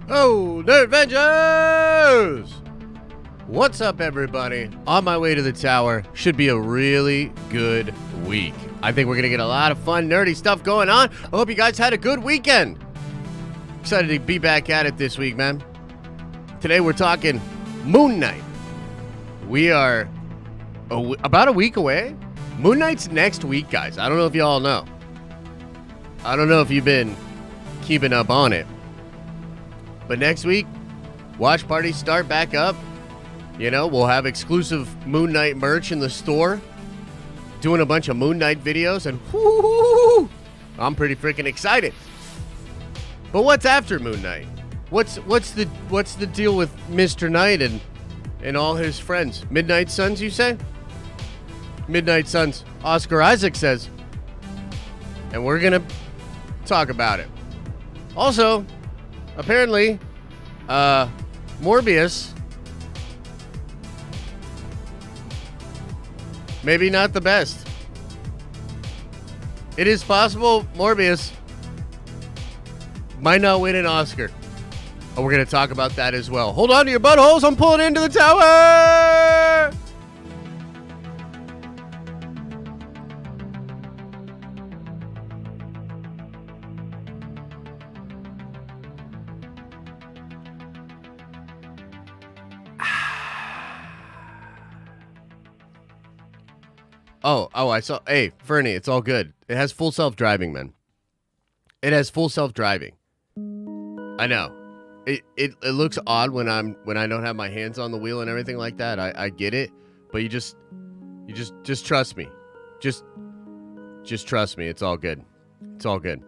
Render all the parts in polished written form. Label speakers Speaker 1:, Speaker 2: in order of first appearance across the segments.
Speaker 1: Oh, Nerd Avengers! What's up, everybody? On my way to the tower. Should be a really good week. I think we're going to get a lot of fun, nerdy stuff going on. I hope you guys had a good weekend. Excited to be back at it this week, man. Today we're talking Moon Knight. We are about a week away. Moon Knight's next week, guys. I don't know if you all know. I don't know if you've been keeping up on it. But next week, watch parties start back up. You know, we'll have exclusive Moon Knight merch in the store. Doing a bunch of Moon Knight videos, and whoo, I'm pretty freaking excited. But what's after Moon Knight? What's the deal with Mr. Knight and all his friends? Midnight Suns, you say? Midnight Suns, Oscar Issac says. And we're gonna talk about it. Also, apparently, Morbius, maybe not the best. It is possible Morbius might not win an Oscar. And we're going to talk about that as well. Hold on to your buttholes. I'm pulling into the tower. Oh, I saw. Hey, Fernie, it's all good. It has full self-driving, man. It has full self-driving. I know. It looks odd when I don't have my hands on the wheel and everything like that. I get it, but you just trust me. Just trust me. It's all good. It's all good.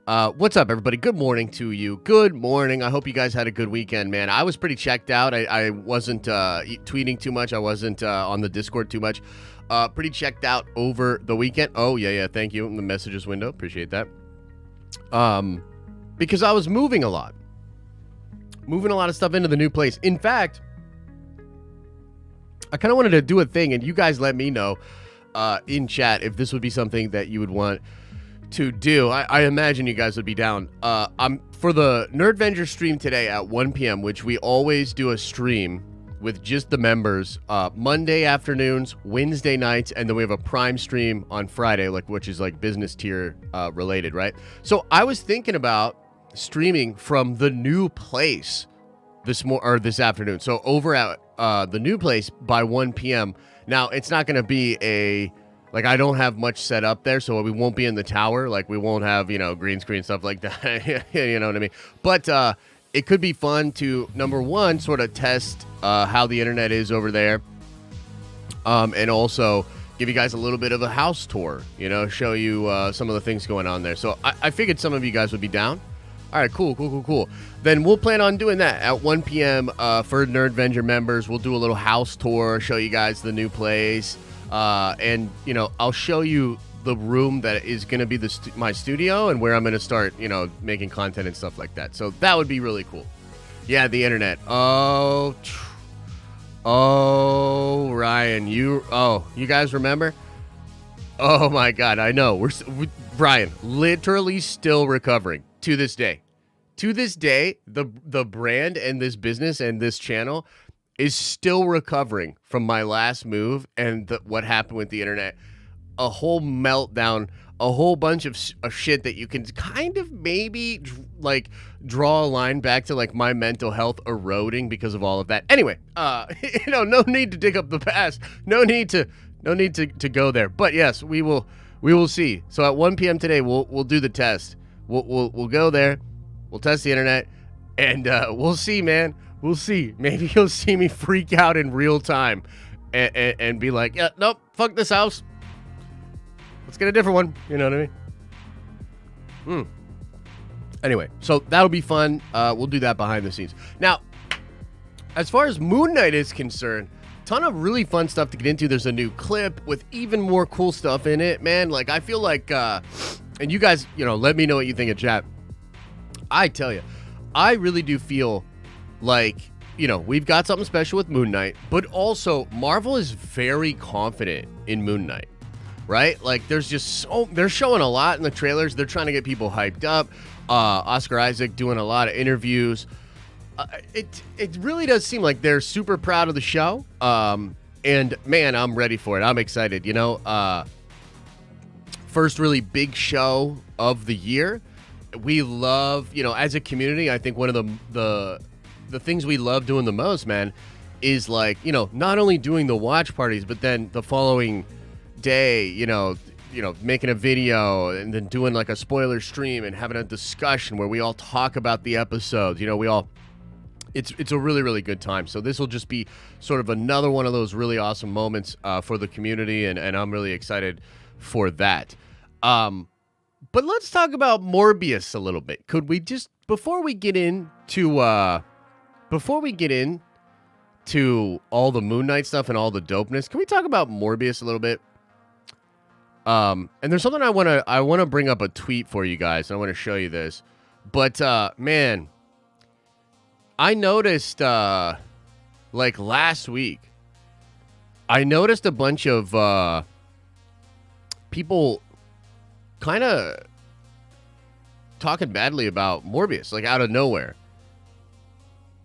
Speaker 1: What's up, everybody? Good morning to you. Good morning. I hope you guys had a good weekend, man. I was pretty checked out. I wasn't tweeting too much. I wasn't on the Discord too much. Pretty checked out over the weekend. Oh, yeah. Thank you in the messages window. Appreciate that. Because I was moving a lot. Moving a lot of stuff into the new place. In fact, I kind of wanted to do a thing, and you guys let me know in chat if this would be something that you would want to do. I imagine you guys would be down. I'm for the Nerdvenger stream today at 1 p.m., which we always do a stream with just the members, Monday afternoons, Wednesday nights, and then we have a Prime stream on Friday, which is business tier related, right? So I was thinking about streaming from the new place this afternoon. So over at the new place by 1 p.m. Now it's not going to be I don't have much set up there, so we won't be in the tower. We won't have green screen stuff like that. You know what I mean? But it could be fun to, number one, sort of test how the internet is over there. And also give you guys a little bit of a house tour, show you some of the things going on there. So I figured some of you guys would be down. All right, cool. Then we'll plan on doing that at 1 p.m. For Nerdvenger members. We'll do a little house tour, show you guys the new place. And, I'll show you the room that is going to be my studio and where I'm going to start, making content and stuff like that. So that would be really cool. Yeah, the internet. Oh, Ryan, you guys remember? Oh my God, I know. Brian, literally still recovering to this day. To this day, the brand and this business and this channel is still recovering from my last move and what happened with the internet. A whole meltdown, a whole bunch of shit that you can kind of maybe draw a line back to my mental health eroding because of all of that. Anyway, no need to dig up the past. No need to go there. But yes, we will see. So at 1 p.m. today, we'll do the test. We'll go there. We'll test the internet, and we'll see, man. We'll see. Maybe you'll see me freak out in real time and be like, yeah, nope, fuck this house. Let's get a different one. You know what I mean? Anyway, so that'll be fun. We'll do that behind the scenes. Now, as far as Moon Knight is concerned, ton of really fun stuff to get into. There's a new clip with even more cool stuff in it, man. I feel like, and you guys, let me know what you think in chat. I tell you, I really do feel we've got something special with Moon Knight, but also Marvel is very confident in Moon Knight. right? Like, there's just they're showing a lot in the trailers. They're trying to get people hyped up. Oscar Issac doing a lot of interviews. it really does seem like they're super proud of the show. And man, I'm ready for it. I'm excited. First really big show of the year. We love, as a community, I think one of the things we love doing the most, man, is like, not only doing the watch parties, but then the following day, making a video and then doing like a spoiler stream and having a discussion where we all talk about the episodes. It's a really, really good time. So this will just be sort of another one of those really awesome moments for the community, and I'm really excited for that. But let's talk about Morbius a little bit. Could we just, before we get into all the Moon Knight stuff and all the dopeness, can we talk about Morbius a little bit? And there's something I want to bring up a tweet for you guys, and I want to show you this. But man, I noticed like last week, I noticed a bunch of people kind of talking badly about Morbius, like out of nowhere.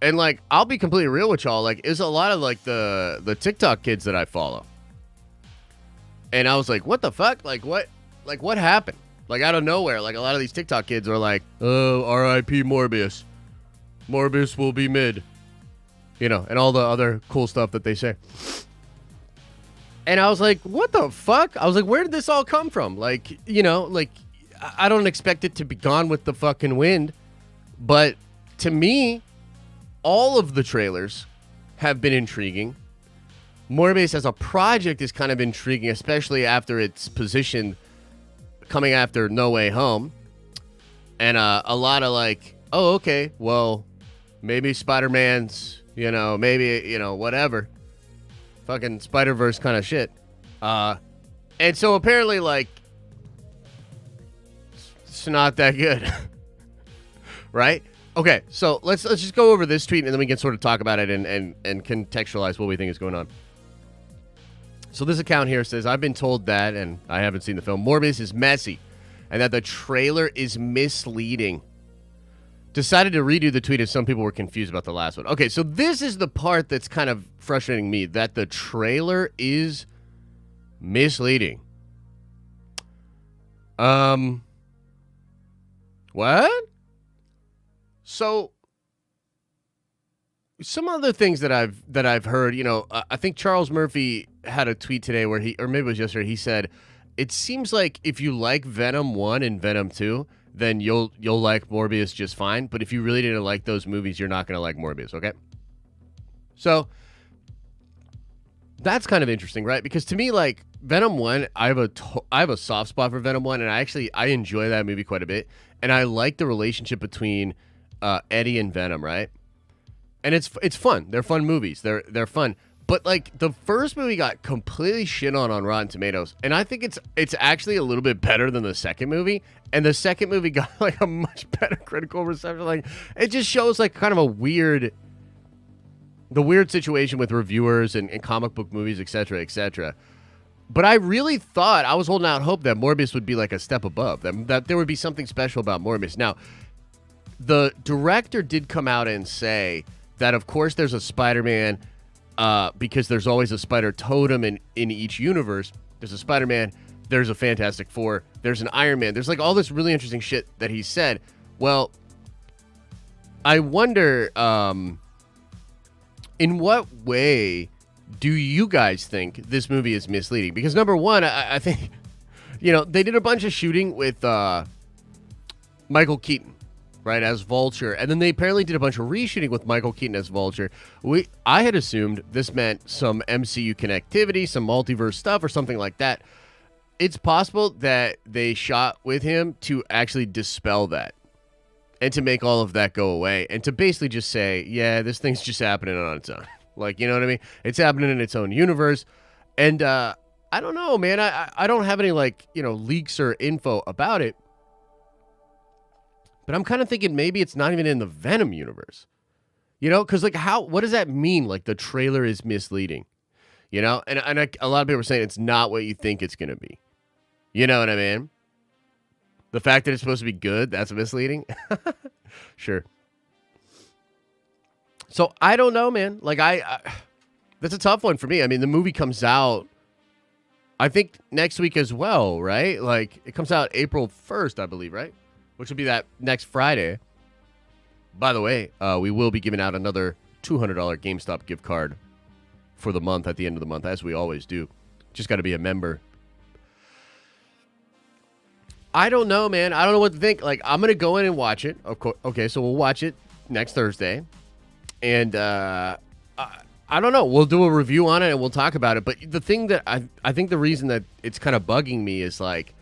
Speaker 1: And like, I'll be completely real with y'all, like, it's a lot of like the TikTok kids that I follow. And I was like, what the fuck? Like what happened? Like out of nowhere, like a lot of these TikTok kids are like, oh, R.I.P. Morbius. Morbius will be mid. And all the other cool stuff that they say. And I was like, what the fuck? I was like, where did this all come from? Like, I don't expect it to be gone with the fucking wind. But to me, all of the trailers have been intriguing. Morbius as a project is kind of intriguing, especially after its position coming after No Way Home. And a lot of like, oh, okay, well, maybe Spider-Man's, maybe, whatever. Fucking Spider-Verse kind of shit. And so apparently, like, it's not that good. Right? Okay, so let's just go over this tweet, and then we can sort of talk about it and contextualize what we think is going on. So this account here says, I've been told that, and I haven't seen the film, Morbius is messy, and that the trailer is misleading. Decided to redo the tweet as some people were confused about the last one. Okay, so this is the part that's kind of frustrating me, that the trailer is misleading. What? So some other things that I've heard, I think Charles Murphy had a tweet today where or maybe it was yesterday, he said, it seems like if you like Venom 1 and Venom 2, then you'll like Morbius just fine. But if you really didn't like those movies, you're not going to like Morbius, okay? So that's kind of interesting, right? Because to me, like, Venom 1, I have a soft spot for Venom 1, and I enjoy that movie quite a bit. And I like the relationship between Eddie and Venom, right? And it's fun. They're fun movies. They're fun. But like the first movie got completely shit on Rotten Tomatoes, and I think it's actually a little bit better than the second movie. And the second movie got like a much better critical reception. Like it just shows like kind of the weird situation with reviewers and comic book movies, etc., etc. But I really thought, I was holding out hope that Morbius would be like a step above, that there would be something special about Morbius. Now, the director did come out and say that, of course, there's a Spider-Man, because there's always a spider totem in each universe. There's a Spider-Man, there's a Fantastic Four, there's an Iron Man. There's like all this really interesting shit that he said. Well, I wonder, in what way do you guys think this movie is misleading? Because number one, I think, they did a bunch of shooting with Michael Keaton, right, as Vulture. And then they apparently did a bunch of reshooting with Michael Keaton as Vulture. I had assumed this meant some MCU connectivity, some multiverse stuff or something like that. It's possible that they shot with him to actually dispel that and to make all of that go away and to basically just say, yeah, this thing's just happening on its own. Like, you know what I mean? It's happening in its own universe. And I don't know, man. I don't have any, like, leaks or info about it. But I'm kind of thinking maybe it's not even in the Venom universe. Because, like, what does that mean? Like, the trailer is misleading. And a lot of people are saying it's not what you think it's going to be. You know what I mean? The fact that it's supposed to be good, that's misleading? Sure. So I don't know, man. Like that's a tough one for me. I mean, the movie comes out, I think, next week as well, right? Like it comes out April 1st, I believe, right? Which will be that next Friday. By the way, we will be giving out another $200 GameStop gift card for the month at the end of the month, as we always do. Just got to be a member. I don't know, man. I don't know what to think. Like, I'm going to go in and watch it. Of course. Okay, so we'll watch it next Thursday. And I don't know. We'll do a review on it and we'll talk about it. But the thing that I think the reason that it's kind of bugging me is like,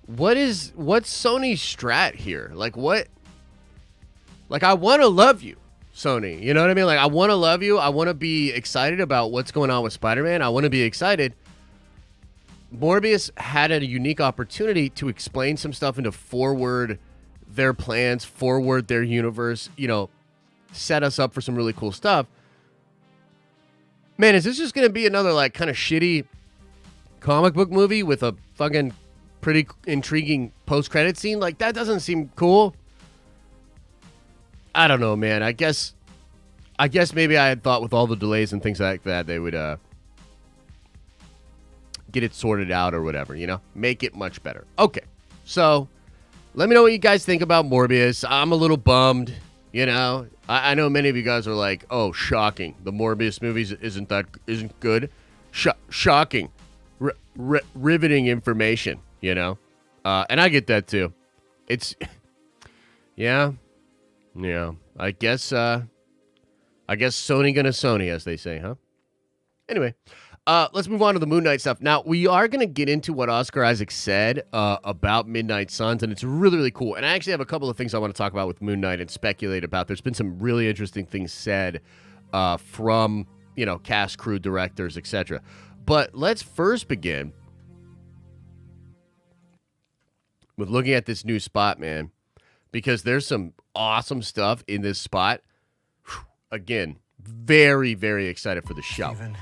Speaker 1: what's Sony's strat here? Like, what? Like, I want to love you, Sony. You know what I mean? Like, I want to love you. I want to be excited about what's going on with Spider-Man. I want to be excited. Morbius had a unique opportunity to explain some stuff and to forward their plans, forward their universe, you know, set us up for some really cool stuff. Man, is this just going to be another, like, kind of shitty comic book movie with a fucking pretty intriguing post-credit scene? Like, that doesn't seem cool. I don't know, man. I guess maybe I had thought with all the delays and things like that, they would get it sorted out or whatever, you know? Make it much better. Okay, so let me know what you guys think about Morbius. I'm a little bummed, you know? I know many of you guys are like, oh, shocking. The Morbius movies isn't good. Shocking. Riveting information, you know? And I get that too. It's, yeah. I guess Sony gonna Sony, as they say, huh? Anyway, let's move on to the Moon Knight stuff. Now, we are going to get into what Oscar Isaac said about Midnight Suns, and it's really, really cool. And I actually have a couple of things I want to talk about with Moon Knight and speculate about. There's been some really interesting things said from, you know, cast, crew, directors, etc. But let's first begin with looking at this new spot, man, because there's some awesome stuff in this spot. Again, very, very excited for the show.
Speaker 2: Steven.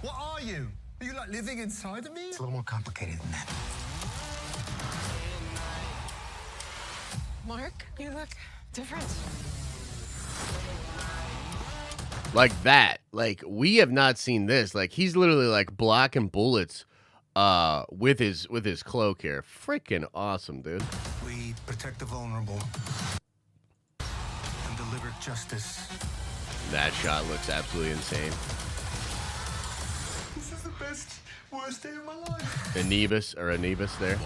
Speaker 2: What are you? Are you like living inside of me? It's a little more complicated than that.
Speaker 3: Mark, you look different.
Speaker 1: Like that. Like, we have not seen this. Like, he's literally like blocking bullets with his cloak here. Freaking awesome, dude.
Speaker 2: We protect the vulnerable and deliver justice.
Speaker 1: That shot looks absolutely insane.
Speaker 2: This is the worst day of my life.
Speaker 1: Anubis there.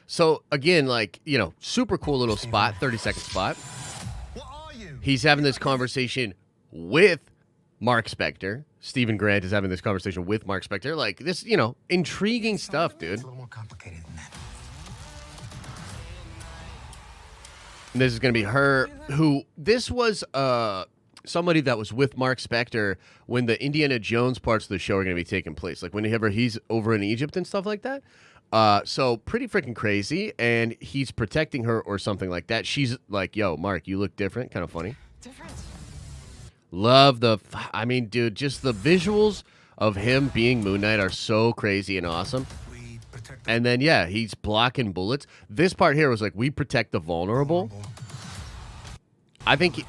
Speaker 1: So again, like, you know, super cool little spot, 30-second spot.
Speaker 2: What are you?
Speaker 1: He's having this conversation with Mark Spector. Stephen Grant is having this conversation with Mark Spector. Like, this, you know, intriguing stuff, dude.
Speaker 2: It's a little more complicated than that.
Speaker 1: And this is going to be her, who, this was somebody that was with Mark Spector when the Indiana Jones parts of the show are going to be taking place. Like, whenever he's over in Egypt and stuff like that. So, pretty freaking crazy. And he's protecting her or something like that. She's like, yo, Mark, you look different. Kind of funny.
Speaker 3: Different.
Speaker 1: Love I mean, dude, just the visuals of him being Moon Knight are so crazy and awesome. And then, yeah, he's blocking bullets. This part here was like, we protect the vulnerable. I think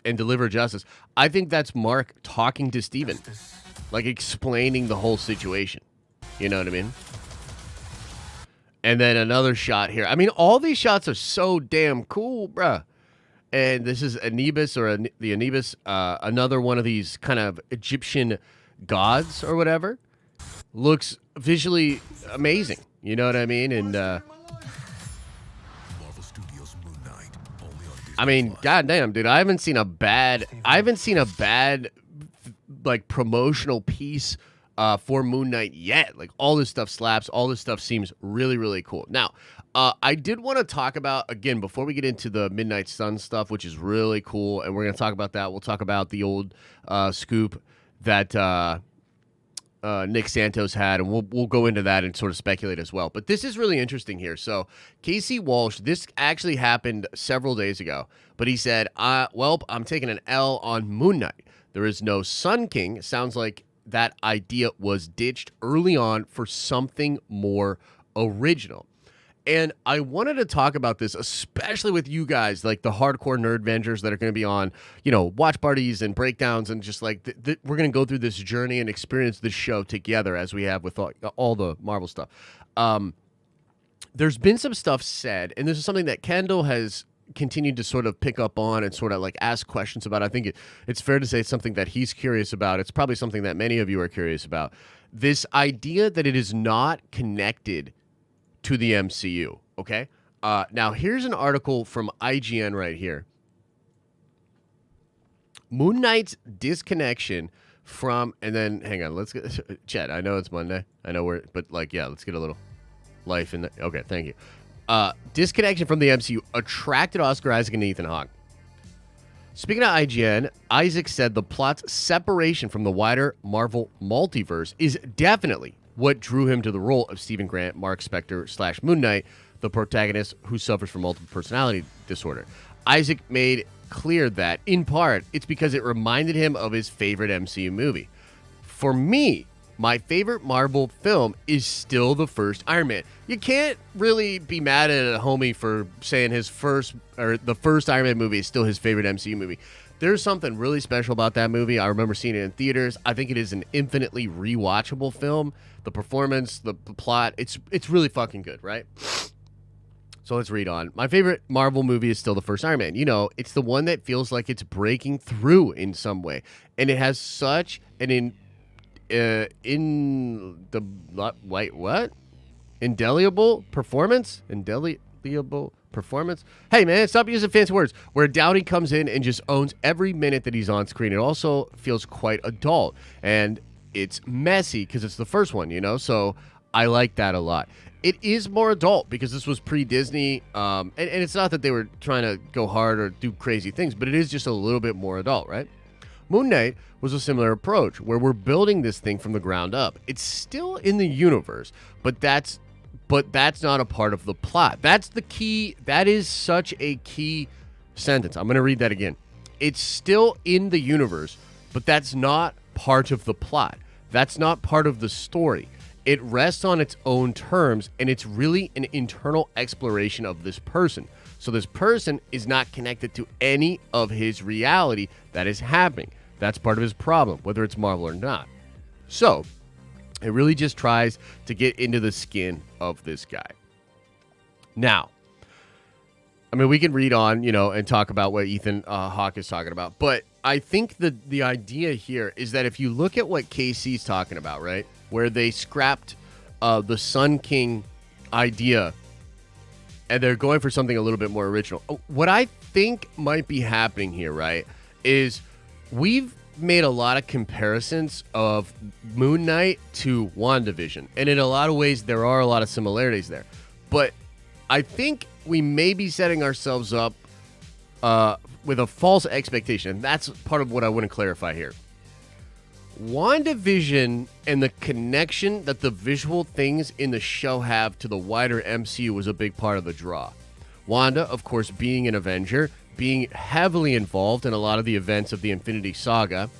Speaker 1: and deliver justice. I think that's Mark talking to Steven. Like, explaining the whole situation. You know what I mean? And then another shot here. I mean, all these shots are so damn cool, bruh. And this is Anubis, or the Anubis, another one of these kind of Egyptian gods or whatever. Looks visually amazing. You know what I mean? And I mean, goddamn, dude, I haven't seen a bad like promotional piece for Moon Knight yet. Like, all this stuff slaps. All this stuff seems really, really cool. Now, I did want to talk about, again, before we get into the Midnight Sun stuff, which is really cool, and we're going to talk about that. We'll talk about the old scoop that Nick Santos had, and we'll go into that and sort of speculate as well. But this is really interesting here. So, Casey Walsh, this actually happened several days ago, but he said, well, I'm taking an L on Moon Knight. There is no Sun King. It sounds like that idea was ditched early on for something more original. And I wanted to talk about this, especially with you guys, like the hardcore nerd vengers that are going to be on, watch parties and breakdowns, and just like we're going to go through this journey and experience this show together as we have with all the Marvel stuff. There's been some stuff said, and this is something that Kendall has continued to sort of pick up on and sort of like ask questions about. I think it's fair to say it's something that he's curious about. It's probably something that many of you are curious about. This idea that it is not connected to the MCU, okay? Now, here's an article from IGN right here. Moon Knight's disconnection from, and then, hang on, let's get, Chad, I know it's Monday. I know but like, yeah, let's get a little life in the, okay, thank you. Disconnection from the MCU attracted Oscar Isaac and Ethan Hawke. Speaking of IGN, Isaac said the plot's separation from the wider Marvel multiverse is definitely what drew him to the role of Stephen Grant, Mark Spector / Moon Knight, the protagonist who suffers from multiple personality disorder. Isaac made clear that, in part, it's because it reminded him of his favorite MCU movie. For me, my favorite Marvel film is still the first Iron Man. You can't really be mad at a homie for saying the first Iron Man movie is still his favorite MCU movie. There's something really special about that movie. I remember seeing it in theaters. I think it is an infinitely rewatchable film. The performance, the plot, it's really fucking good, right? So let's read on. My favorite Marvel movie is still the first Iron Man. It's the one that feels like it's breaking through in some way. And it has such an indelible performance? Indelible performance? Hey, man, stop using fancy words. Where Downey comes in and just owns every minute that he's on screen. It also feels quite adult. And it's messy because it's the first one, So I like that a lot. It is more adult because this was pre-Disney. And it's not that they were trying to go hard or do crazy things, but it is just a little bit more adult, right? Moon Knight was a similar approach where we're building this thing from the ground up. It's still in the universe, but that's not a part of the plot. That's the key. That is such a key sentence. I'm going to read that again. It's still in the universe, but that's not part of the plot. That's not part of the story. It rests on its own terms, and it's really an internal exploration of this person. So this person is not connected to any of his reality that is happening. That's part of his problem, whether it's Marvel or not. So it really just tries to get into the skin of this guy. Now, I mean, we can read on, and talk about what Ethan Hawke is talking about. But I think the idea here is that if you look at what KC's talking about, right, where they scrapped the Sun King idea and they're going for something a little bit more original. What I think might be happening here, right, is we've made a lot of comparisons of Moon Knight to WandaVision. And in a lot of ways, there are a lot of similarities there. But I think we may be setting ourselves up with a false expectation. And that's part of what I want to clarify here. WandaVision and the connection that the visual things in the show have to the wider MCU was a big part of the draw. Wanda, of course, being an Avenger, being heavily involved in a lot of the events of the Infinity Saga,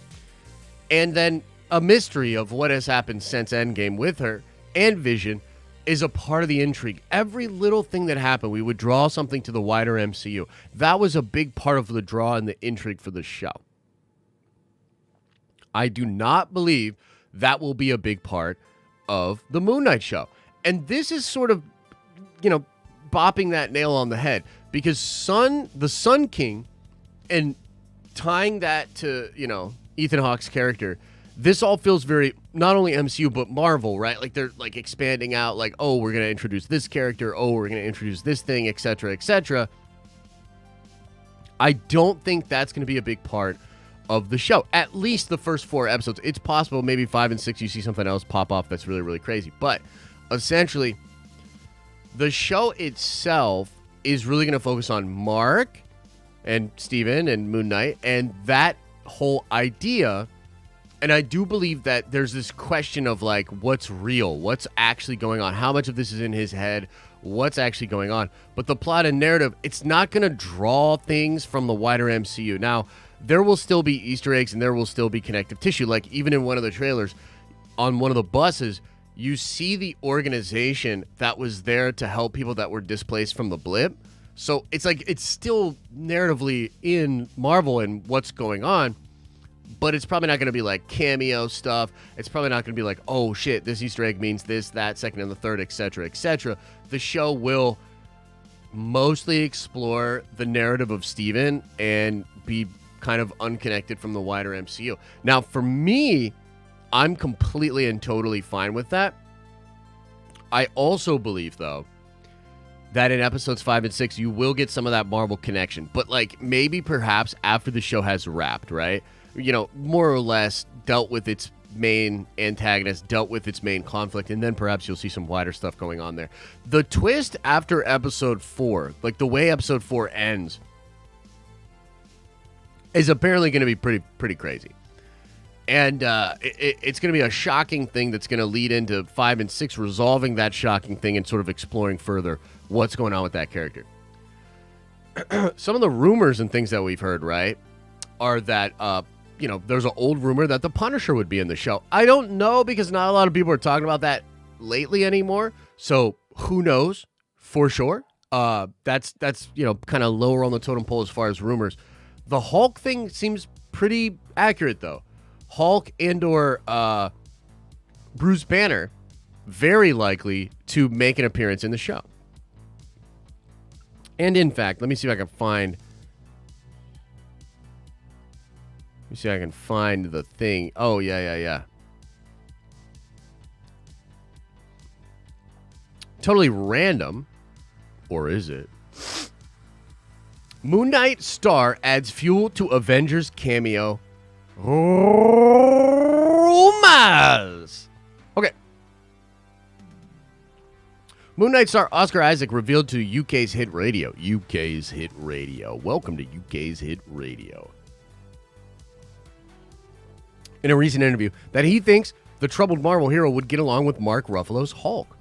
Speaker 1: and then a mystery of what has happened since Endgame with her and Vision is a part of the intrigue. Every little thing that happened, we would draw something to the wider MCU. That was a big part of the draw and the intrigue for the show. I do not believe that will be a big part of the Moon Knight show. And this is sort of, bopping that nail on the head, because the Sun King, and tying that to, Ethan Hawke's character, this all feels very, not only MCU, but Marvel, right? Like they're like expanding out, like, oh, we're going to introduce this character. Oh, we're going to introduce this thing, etc., etc. I don't think that's going to be a big part of the show, at least the first 4 episodes. It's possible maybe 5 and 6 you see something else pop off that's really, really crazy. But essentially, the show itself is really going to focus on Mark and Steven and Moon Knight and that whole idea. And I do believe that there's this question of like, what's real? What's actually going on? How much of this is in his head? What's actually going on? But the plot and narrative, it's not going to draw things from the wider MCU. Now, there will still be Easter eggs and there will still be connective tissue. Like even in one of the trailers, on one of the buses, you see the organization that was there to help people that were displaced from the blip. So it's like it's still narratively in Marvel and what's going on, but it's probably not going to be like cameo stuff. It's probably not going to be like, oh shit, this Easter egg means this, that, second and the third, etc., etc. The show will mostly explore the narrative of Steven and be kind of unconnected from the wider MCU. Now, for me, I'm completely and totally fine with that. I also believe, though, that in episodes 5 and 6, you will get some of that Marvel connection. But, like, maybe perhaps after the show has wrapped, right? You know, more or less dealt with its main antagonist, dealt with its main conflict, and then perhaps you'll see some wider stuff going on there. The twist after episode 4, like the way episode 4 ends, is apparently going to be pretty crazy. And it's going to be a shocking thing that's going to lead into 5 and 6 resolving that shocking thing and sort of exploring further what's going on with that character. Some of the rumors and things that we've heard, right, are that, you know, there's an old rumor that the Punisher would be in the show. I don't know because not a lot of people are talking about that lately anymore. So who knows for sure? That's you know, kind of lower on the totem pole as far as rumors. The Hulk thing seems pretty accurate, though. Hulk and or Bruce Banner very likely to make an appearance in the show. And in fact, let me see if I can find the thing. Oh, yeah. Totally random. Or is it? Moon Knight star adds fuel to Avengers cameo. Rumors. Okay. Moon Knight star Oscar Issac revealed to UK's hit radio. UK's hit radio. Welcome to UK's hit radio. In a recent interview, that he thinks the troubled Marvel hero would get along with Mark Ruffalo's Hulk.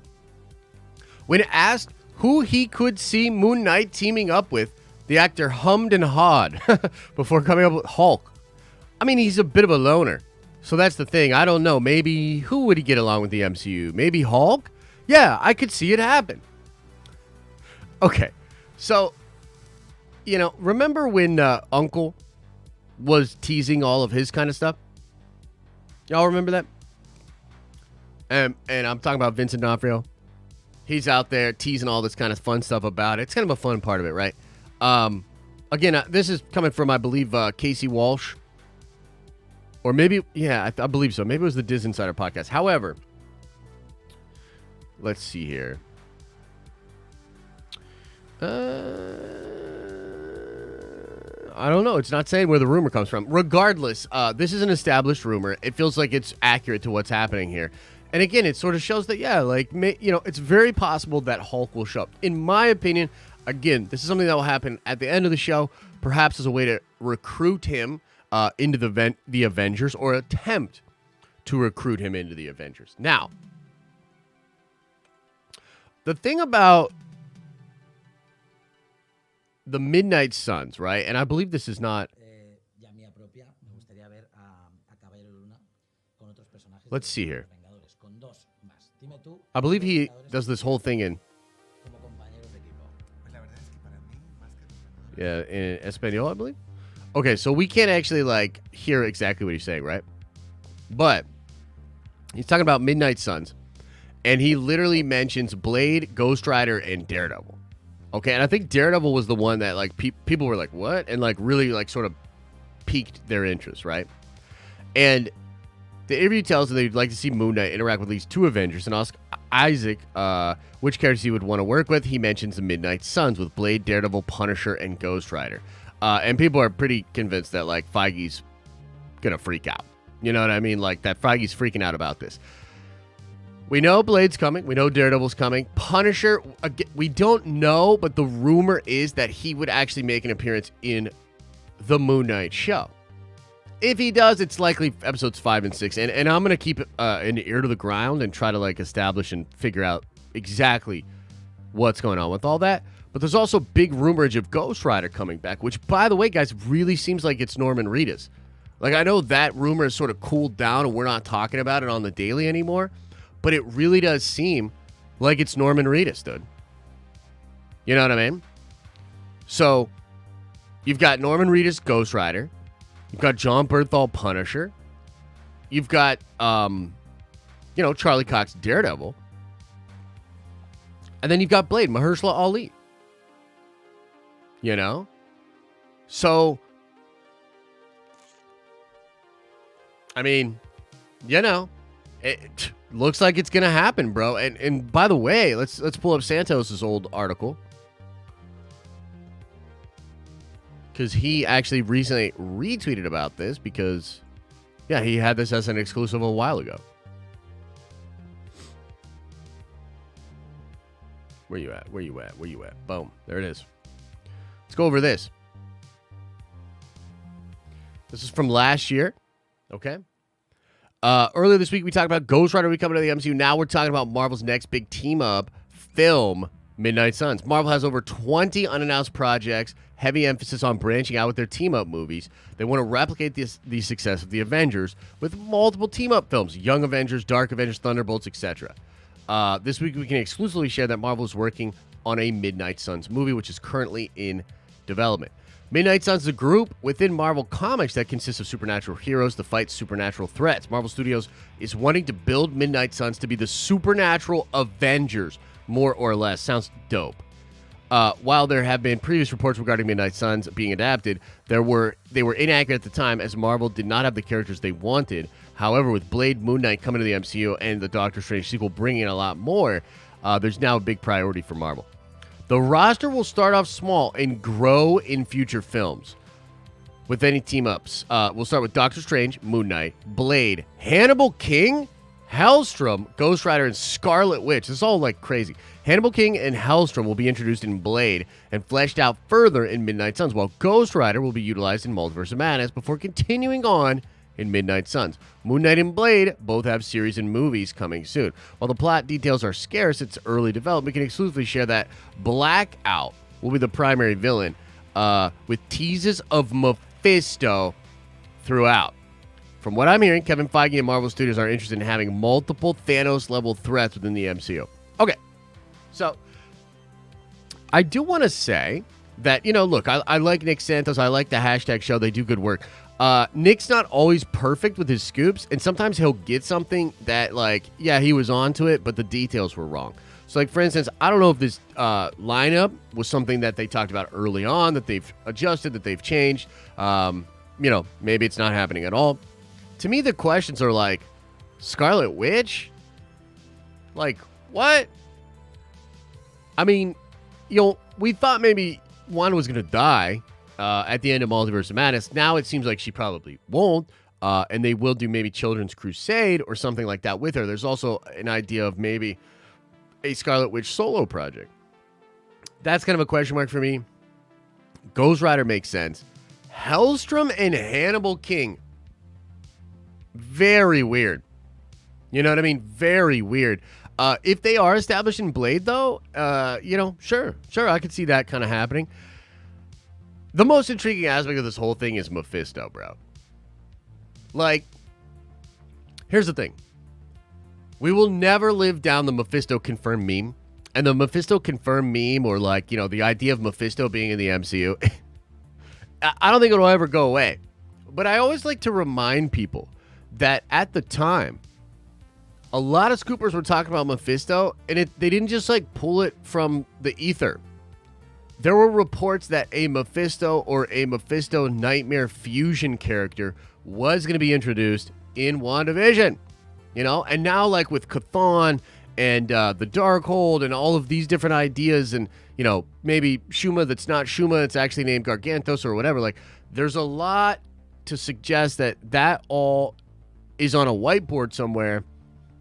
Speaker 1: When asked who he could see Moon Knight teaming up with, the actor hummed and hawed before coming up with Hulk. I mean, he's a bit of a loner. So that's the thing. I don't know. Maybe who would he get along with the MCU? Maybe Hulk? Yeah, I could see it happen. Okay. So, you know, remember when Uncle was teasing all of his kind of stuff? Y'all remember that? And I'm talking about Vincent D'Onofrio. He's out there teasing all this kind of fun stuff about it. It's kind of a fun part of it, right? Again, this is coming from, I believe, Casey Walsh. Or maybe, yeah, I believe so. Maybe it was the Diz Insider podcast. However, let's see here. I don't know. It's not saying where the rumor comes from. Regardless, this is an established rumor. It feels like it's accurate to what's happening here. And again, it sort of shows that, yeah, like, you know, it's very possible that Hulk will show up. In my opinion, again, this is something that will happen at the end of the show, perhaps as a way to recruit him into the Avengers, or attempt to recruit him into the Avengers. Now, the thing about the Midnight Suns, right? And I believe this is not... Let's see here. I believe he does this whole thing in... Yeah, in Espanol, I believe. Okay, so we can't actually, like, hear exactly what he's saying, right? But he's talking about Midnight Suns, and he literally mentions Blade, Ghost Rider, and Daredevil. Okay, and I think Daredevil was the one that, like, people were like, what? And, like, really, like, sort of piqued their interest, right? And the interview tells them they'd like to see Moon Knight interact with at least two Avengers, and Oscar Isaac, which characters he would want to work with. He mentions the Midnight Suns with Blade, Daredevil, Punisher, and Ghost Rider. And people are pretty convinced that, like, Feige's going to freak out. You know what I mean? Like, that Feige's freaking out about this. We know Blade's coming. We know Daredevil's coming. Punisher, again, we don't know, but the rumor is that he would actually make an appearance in the Moon Knight show. If he does, it's likely episodes 5 and 6. And I'm going to keep an ear to the ground and try to, like, establish and figure out exactly what's going on with all that. But there's also big rumorage of Ghost Rider coming back, which, by the way, guys, really seems like it's Norman Reedus. Like, I know that rumor has sort of cooled down and we're not talking about it on the daily anymore, but it really does seem like it's Norman Reedus, dude. You know what I mean? So, you've got Norman Reedus, Ghost Rider. You've got John Bernthal, Punisher. You've got, Charlie Cox, Daredevil. And then you've got Blade, Mahershala Ali. You know? So, I mean, it looks like it's going to happen, bro. And by the way, let's pull up Santos's old article. Because he actually recently retweeted about this because, yeah, he had this as an exclusive a while ago. Where you at? Where you at? Where you at? Boom. There it is. Let's go over this. This is from last year. Okay. Earlier this week, we talked about Ghost Rider coming to the MCU. Now we're talking about Marvel's next big team-up film, Midnight Suns. Marvel has over 20 unannounced projects, heavy emphasis on branching out with their team-up movies. They want to replicate the success of the Avengers with multiple team-up films, Young Avengers, Dark Avengers, Thunderbolts, etc. This week, we can exclusively share that Marvel is working on a Midnight Suns movie, which is currently in development. Midnight Suns is a group within Marvel Comics that consists of supernatural heroes to fight supernatural threats. Marvel Studios is wanting to build Midnight Suns to be the supernatural Avengers, more or less. Sounds dope. While there have been previous reports regarding Midnight Suns being adapted, they were inaccurate at the time as Marvel did not have the characters they wanted. However, with Blade, Moon Knight coming to the MCU and the Doctor Strange sequel bringing in a lot more, there's now a big priority for Marvel. The roster will start off small and grow in future films with any team-ups. We'll start with Doctor Strange, Moon Knight, Blade, Hannibal King, Hellstrom, Ghost Rider, and Scarlet Witch. This is all like crazy. Hannibal King and Hellstrom will be introduced in Blade and fleshed out further in Midnight Suns, while Ghost Rider will be utilized in Multiverse of Madness before continuing on in Midnight Suns. Moon Knight and Blade both have series and movies coming soon. While the plot details are scarce, it's early development. We can exclusively share that Blackout will be the primary villain, with teases of Mephisto throughout. From what I'm hearing, Kevin Feige and Marvel Studios are interested in having multiple Thanos-level threats within the MCU. Okay, so I do want to say that, look, I like Nick Santos. I like the hashtag show. They do good work. Nick's not always perfect with his scoops, and sometimes he'll get something that, he was onto it, but the details were wrong. So, for instance, I don't know if this lineup was something that they talked about early on, that they've adjusted, that they've changed. Maybe it's not happening at all. To me, the questions are like, Scarlet Witch? Like, what? I mean, we thought maybe Wanda was going to die at the end of Multiverse of Madness. Now it seems like she probably won't, and they will do maybe Children's Crusade or something like that with her. There's also an idea of maybe a Scarlet Witch solo project. That's kind of a question mark for me. Ghost Rider makes sense. Hellstrom and Hannibal King. Very weird. You know what I mean? Very weird. If they are established in Blade, though, sure, I could see that kind of happening. The most intriguing aspect of this whole thing is Mephisto, bro. Here's the thing. We will never live down the Mephisto confirmed meme. And the Mephisto confirmed meme, or the idea of Mephisto being in the MCU, I don't think it'll ever go away. But I always like to remind people that at the time, a lot of scoopers were talking about Mephisto, and they didn't just pull it from the ether. There were reports that a Mephisto or a Mephisto Nightmare fusion character was going to be introduced in WandaVision. And now with Chthon and the Darkhold and all of these different ideas, and maybe Shuma that's not Shuma, it's actually named Gargantos or whatever. There's a lot to suggest that all is on a whiteboard somewhere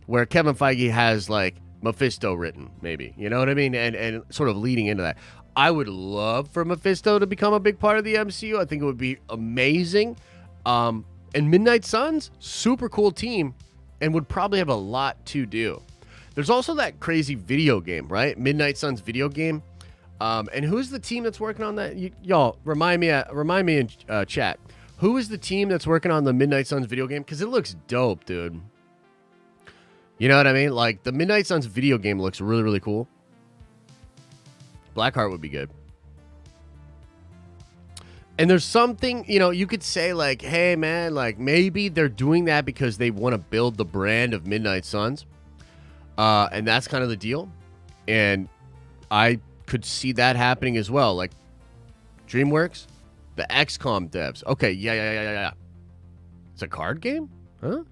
Speaker 1: where Kevin Feige has Mephisto written, maybe. You know what I mean? And sort of leading into that. I would love for Mephisto to become a big part of the MCU. I think it would be amazing. And Midnight Suns, super cool team, and would probably have a lot to do. There's also that crazy video game, right? Midnight Suns video game. And who's the team that's working on that? Y'all, remind me in chat. Who is the team that's working on the Midnight Suns video game? Because it looks dope, dude. You know what I mean? Like, the Midnight Suns video game looks really, really cool. Blackheart would be good. And there's something, you know, you could say like, hey, man, like maybe they're doing that because they want to build the brand of Midnight Suns. And that's kind of the deal. And I could see that happening as well. Like DreamWorks, the XCOM devs. Okay, yeah. It's a card game? Huh?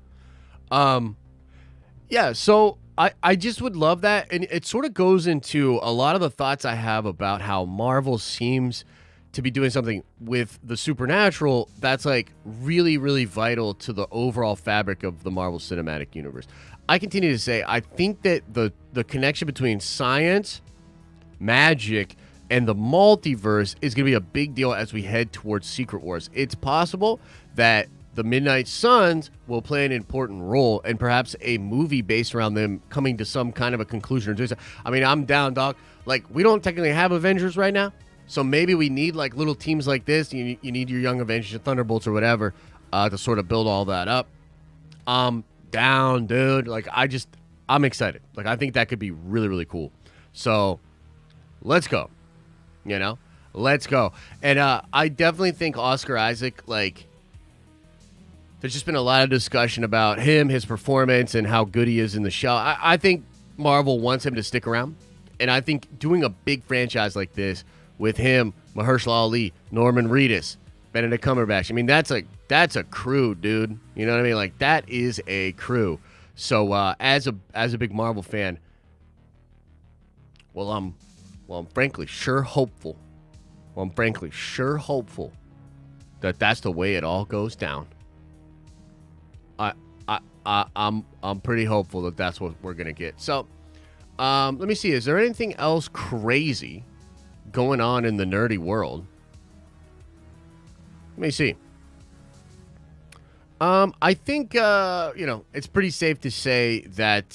Speaker 1: Yeah, so I just would love that. And it sort of goes into a lot of the thoughts I have about how Marvel seems to be doing something with the supernatural that's like really, really vital to the overall fabric of the Marvel Cinematic Universe. I continue to say, I think that the connection between science, magic, and the multiverse is going to be a big deal as we head towards Secret Wars. It's possible that the Midnight Suns will play an important role, and perhaps a movie based around them coming to some kind of a conclusion. I mean, I'm down, dog. Like, we don't technically have Avengers right now, so maybe we need like little teams like this. You need your Young Avengers, your Thunderbolts, or whatever, to sort of build all that up. Down, dude. Like, I'm excited. Like, I think that could be really, really cool. So, let's go. You know, let's go. And I definitely think Oscar Isaac, like, there's just been a lot of discussion about him, his performance, and how good he is in the show. I think Marvel wants him to stick around. And I think doing a big franchise like this with him, Mahershala Ali, Norman Reedus, Benedict Cumberbatch, I mean, that's a crew, dude. You know what I mean? Like, that is a crew. So as a big Marvel fan, I'm frankly sure hopeful. I'm frankly sure hopeful that that's the way it all goes down. I'm pretty hopeful that that's what we're gonna get. So, let me see. Is there anything else crazy going on in the nerdy world? Let me see. I think it's pretty safe to say that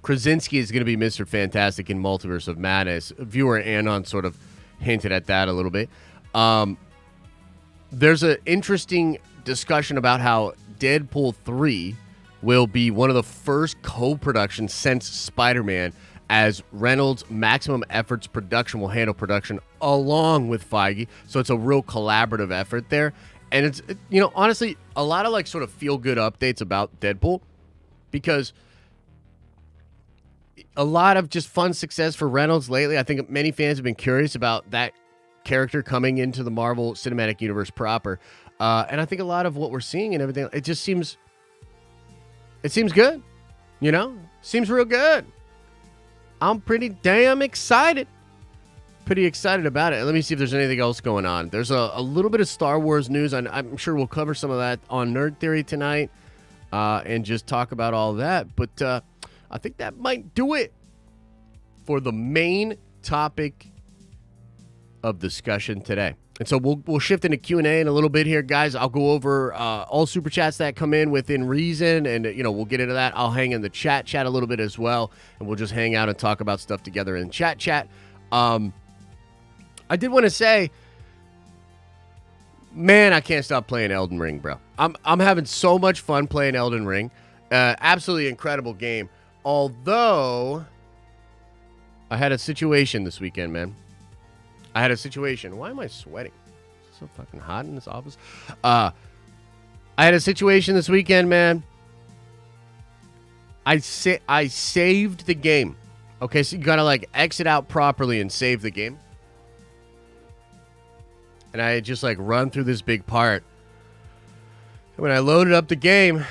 Speaker 1: Krasinski is going to be Mr. Fantastic in Multiverse of Madness. Viewer Anon sort of hinted at that a little bit. There's an interesting discussion about how Deadpool 3 will be one of the first co-productions since Spider-Man, as Reynolds' Maximum Efforts production will handle production along with Feige. So it's a real collaborative effort there. And it's, honestly, a lot of like sort of feel-good updates about Deadpool, because a lot of just fun success for Reynolds lately. I think many fans have been curious about that character coming into the Marvel Cinematic Universe proper. And I think a lot of what we're seeing and everything, it seems good, seems real good. I'm pretty damn excited. Pretty excited about it. Let me see if there's anything else going on. There's a little bit of Star Wars news. I'm sure we'll cover some of that on Nerd Theory tonight and just talk about all that. But I think that might do it for the main topic of discussion today. And so we'll shift into Q&A in a little bit here, guys. I'll go over all super chats that come in within reason, and we'll get into that. I'll hang in the chat a little bit as well, and we'll just hang out and talk about stuff together in chat. I did want to say, man, I can't stop playing Elden Ring, bro. I'm having so much fun playing Elden Ring. Absolutely incredible game. Although I had a situation this weekend, man. I had a situation. Why am I sweating? It's so fucking hot in this office. I had a situation this weekend, man. I saved the game. Okay, so you gotta like exit out properly and save the game. And I had just like run through this big part. And when I loaded up the game,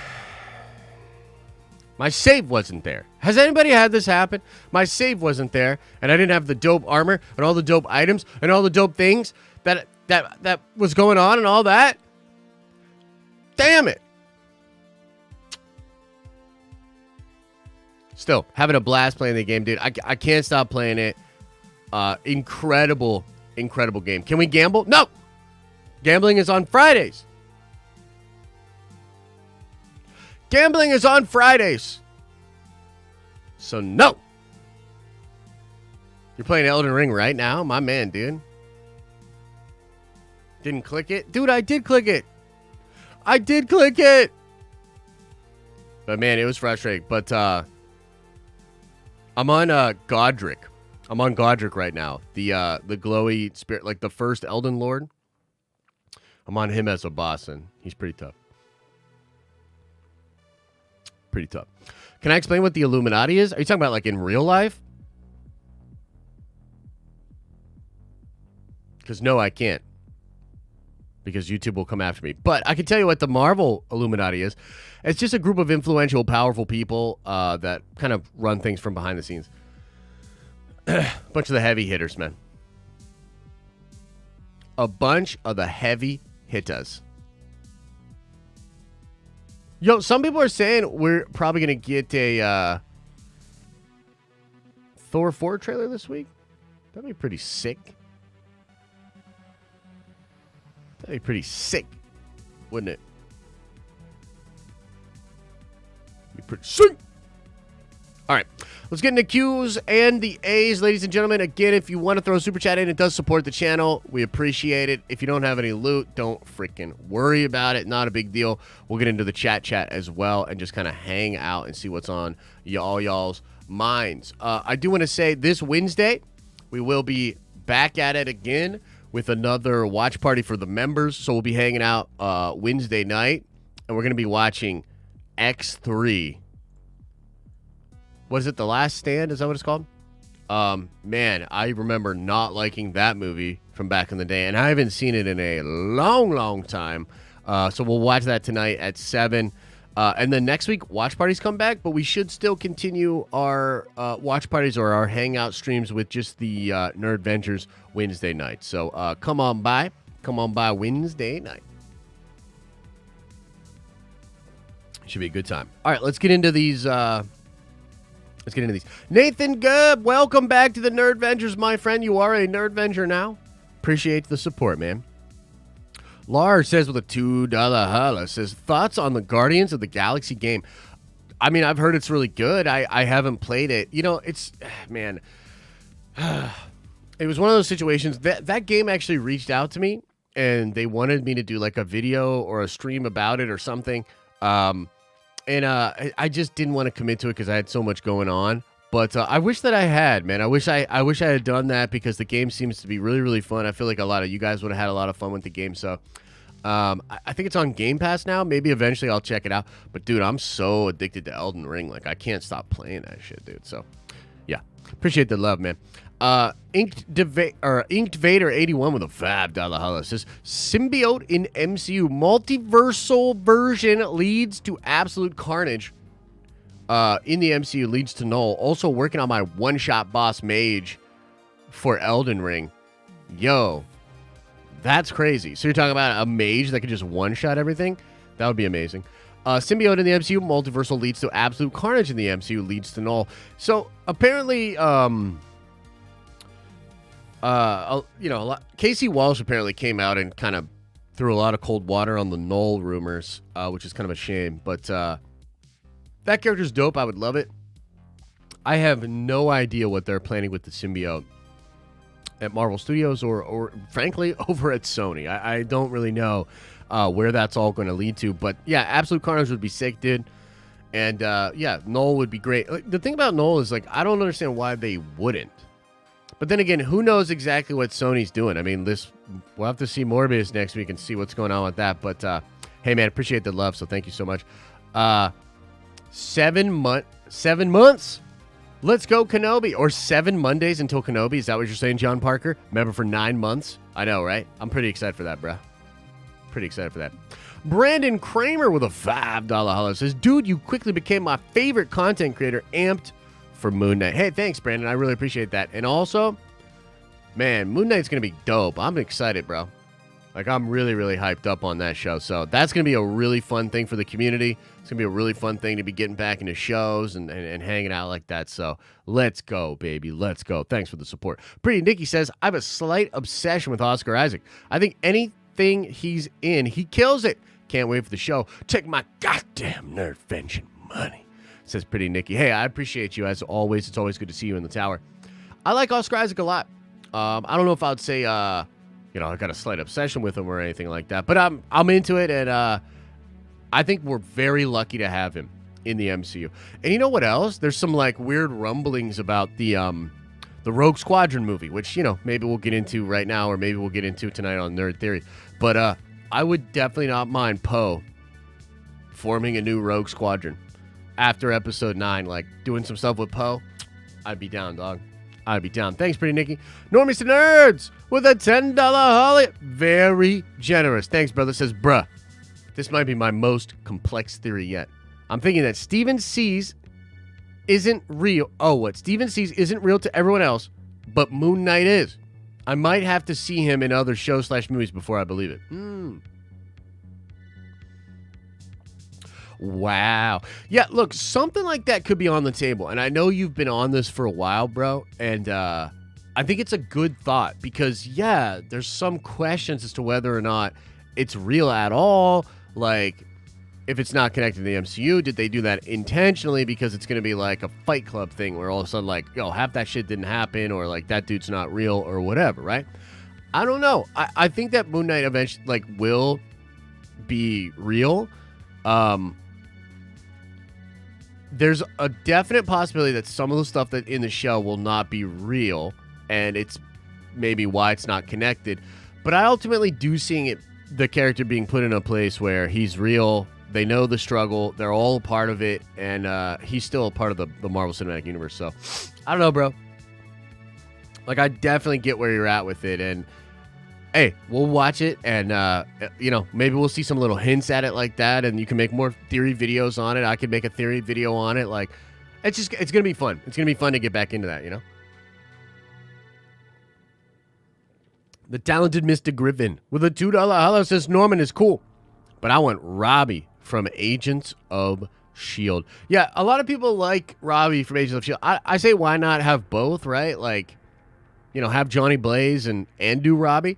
Speaker 1: my save wasn't there. Has anybody had this happen? My save wasn't there, and I didn't have the dope armor and all the dope items and all the dope things that was going on and all that. Damn it. Still, having a blast playing the game, dude. I can't stop playing it. Incredible game. Can we gamble? No. Gambling is on Fridays. Gambling is on Fridays. So no. You're playing Elden Ring right now? My man, dude. Didn't click it? Dude, I did click it. But But man, it was frustrating. But I'm on Godric. I'm on Godric right now. The glowy spirit, like the first Elden Lord. I'm on him as a boss, and he's pretty tough. Pretty tough. Can I explain what the Illuminati is? Are you talking about like in real life? Because no, I can't. Because YouTube will come after me. But I can tell you what the Marvel Illuminati is. It's just a group of influential, powerful people that kind of run things from behind the scenes. Bunch of the heavy hitters, man. A bunch of the heavy hitters. Yo, some people are saying we're probably going to get a Thor 4 trailer this week. That'd be pretty sick. That'd be pretty sick, wouldn't it? Be pretty sick. All right, let's get into Q's and the A's, ladies and gentlemen. Again, if you want to throw a super chat in, it does support the channel. We appreciate it. If you don't have any loot, don't freaking worry about it. Not a big deal. We'll get into the chat as well and just kind of hang out and see what's on y'all's minds. I do want to say this Wednesday, we will be back at it again with another watch party for the members. So we'll be hanging out Wednesday night, and we're going to be watching X3. Was it The Last Stand? Is that what it's called? Man, I remember not liking that movie from back in the day, and I haven't seen it in a long, long time. So we'll watch that tonight at 7. And then next week, watch parties come back, but we should still continue our watch parties or our hangout streams with just the Nerd Ventures Wednesday night. So come on by. Come on by Wednesday night. Should be a good time. All right, let's get into these. Nathan Gubb, welcome back to the Nerd Ventures, my friend. You are a Nerd Venture now. Appreciate the support, man. Lars says with a $2 holla, says, thoughts on the Guardians of the Galaxy game? I mean, I've heard it's really good. I haven't played it. You know, it's, man, it was one of those situations that game actually reached out to me, and they wanted me to do like a video or a stream about it or something. And I just didn't want to commit to it because I had so much going on. But I wish that I had, man. I wish I had done that because the game seems to be really, really fun. I feel like a lot of you guys would have had a lot of fun with the game. So I think it's on Game Pass now. Maybe eventually I'll check it out. But, dude, I'm so addicted to Elden Ring. Like, I can't stop playing that shit, dude. So, yeah. Appreciate the love, man. Inked Vader 81 with a $5 holla says symbiote in MCU multiversal version leads to absolute carnage. In the MCU leads to null. Also working on my one-shot boss mage for Elden Ring. Yo, that's crazy. So you're talking about a mage that could just one-shot everything? That would be amazing. Symbiote in the MCU multiversal leads to absolute carnage in the MCU leads to null. So apparently, Casey Walsh apparently came out and kind of threw a lot of cold water on the null rumors, which is kind of a shame. But that character's dope. I would love it. I have no idea what they're planning with the symbiote at Marvel Studios or frankly, over at Sony. I don't really know where that's all going to lead to. But, yeah, Absolute Carnage would be sick, dude. And, yeah, Null would be great. Like, the thing about Null is, like, I don't understand why they wouldn't. But then again, who knows exactly what Sony's doing? I mean, we'll have to see Morbius next week and see what's going on with that. But, hey, man, appreciate the love, so thank you so much. 7 months? Let's go, Kenobi. Or 7 Mondays until Kenobi. Is that what you're saying, John Parker? Remember, for 9 months? I know, right? I'm pretty excited for that, bro. Pretty excited for that. Brandon Kramer with a $5 holla says, dude, you quickly became my favorite content creator, amped for Moon Knight. Hey, thanks, Brandon. I really appreciate that. And also, man, Moon Knight's going to be dope. I'm excited, bro. Like, I'm really, really hyped up on that show. So that's going to be a really fun thing for the community. It's going to be a really fun thing to be getting back into shows and hanging out like that. So let's go, baby. Let's go. Thanks for the support. Pretty Nikki says, I have a slight obsession with Oscar Isaac. I think anything he's in, he kills it. Can't wait for the show. Take my goddamn nerdvention money, says Pretty Nikki. Hey, I appreciate you as always. It's always good to see you in the tower. I like Oscar Isaac a lot. I don't know if I would say, I got a slight obsession with him or anything like that, but I'm into it, and I think we're very lucky to have him. in the MCU. And you know what else? There's some like weird rumblings about the Rogue Squadron movie, which, you know, maybe we'll get into right now, or maybe we'll get into tonight on Nerd Theory. But I would definitely not mind Poe forming a new Rogue Squadron after Episode 9, like doing some stuff with Poe. I'd be down, dog. I'd be down. Thanks, Pretty Nikki. Normies to Nerds with a $10 holly. Very generous. Thanks, brother. Says, bruh, this might be my most complex theory yet. I'm thinking that Steven sees isn't real. Oh, what Steven sees isn't real to everyone else, but Moon Knight is. I might have to see him in other shows/movies before I believe it. Wow. Yeah, look, something like that could be on the table. And I know you've been on this for a while, bro. And I think it's a good thought because, yeah, there's some questions as to whether or not it's real at all. Like, if it's not connected to the MCU, did they do that intentionally because it's going to be like a Fight Club thing where all of a sudden, like, yo, half that shit didn't happen, or like that dude's not real or whatever, right? I don't know. I think that Moon Knight eventually, like, will be real. There's a definite possibility that some of the stuff that in the show will not be real, and it's maybe why it's not connected. But I ultimately do seeing the character being put in a place where he's real. They know the struggle. They're all a part of it, and he's still a part of the Marvel Cinematic Universe. So, I don't know, bro. Like, I definitely get where you're at with it, and hey, we'll watch it, and you know, maybe we'll see some little hints at it like that, and you can make more theory videos on it. I could make a theory video on it. Like, it's gonna be fun. It's gonna be fun to get back into that, you know. The talented Mr. Griffin with a $2 holla says Norman is cool, but I want Robbie from Agents of S.H.I.E.L.D. Yeah, a lot of people like Robbie from Agents of S.H.I.E.L.D. I say why not have both, right? Like, you know, have Johnny Blaze and do Robbie.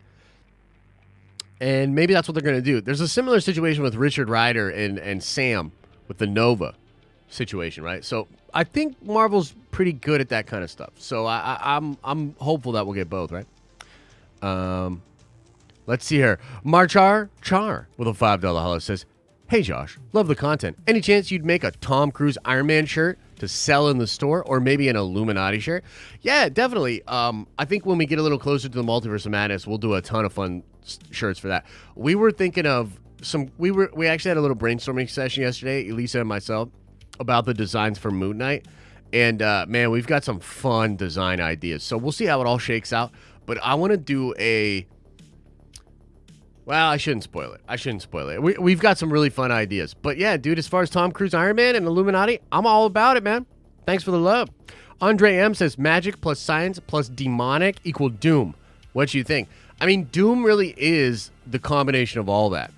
Speaker 1: And maybe that's what they're going to do. There's a similar situation with Richard Rider and Sam with the Nova situation, right? So I think Marvel's pretty good at that kind of stuff. So I'm hopeful that we'll get both, right? Let's see here. Marchar Char with a $5 holla says, hey, Josh, love the content. Any chance you'd make a Tom Cruise Iron Man shirt to sell in the store, or maybe an Illuminati shirt? Yeah, definitely. I think when we get a little closer to the Multiverse of Madness, we'll do a ton of fun shirts for that. We were thinking of some. We actually had a little brainstorming session yesterday, Elisa and myself, about the designs for Moon Knight, and man, we've got some fun design ideas. So we'll see how it all shakes out. But I want to do a. Well, I shouldn't spoil it. We've got some really fun ideas. But yeah, dude, as far as Tom Cruise Iron Man and Illuminati, I'm all about it, man. Thanks for the love. Andre M says magic plus science plus demonic equal Doom. What you think? I mean, Doom really is the combination of all that.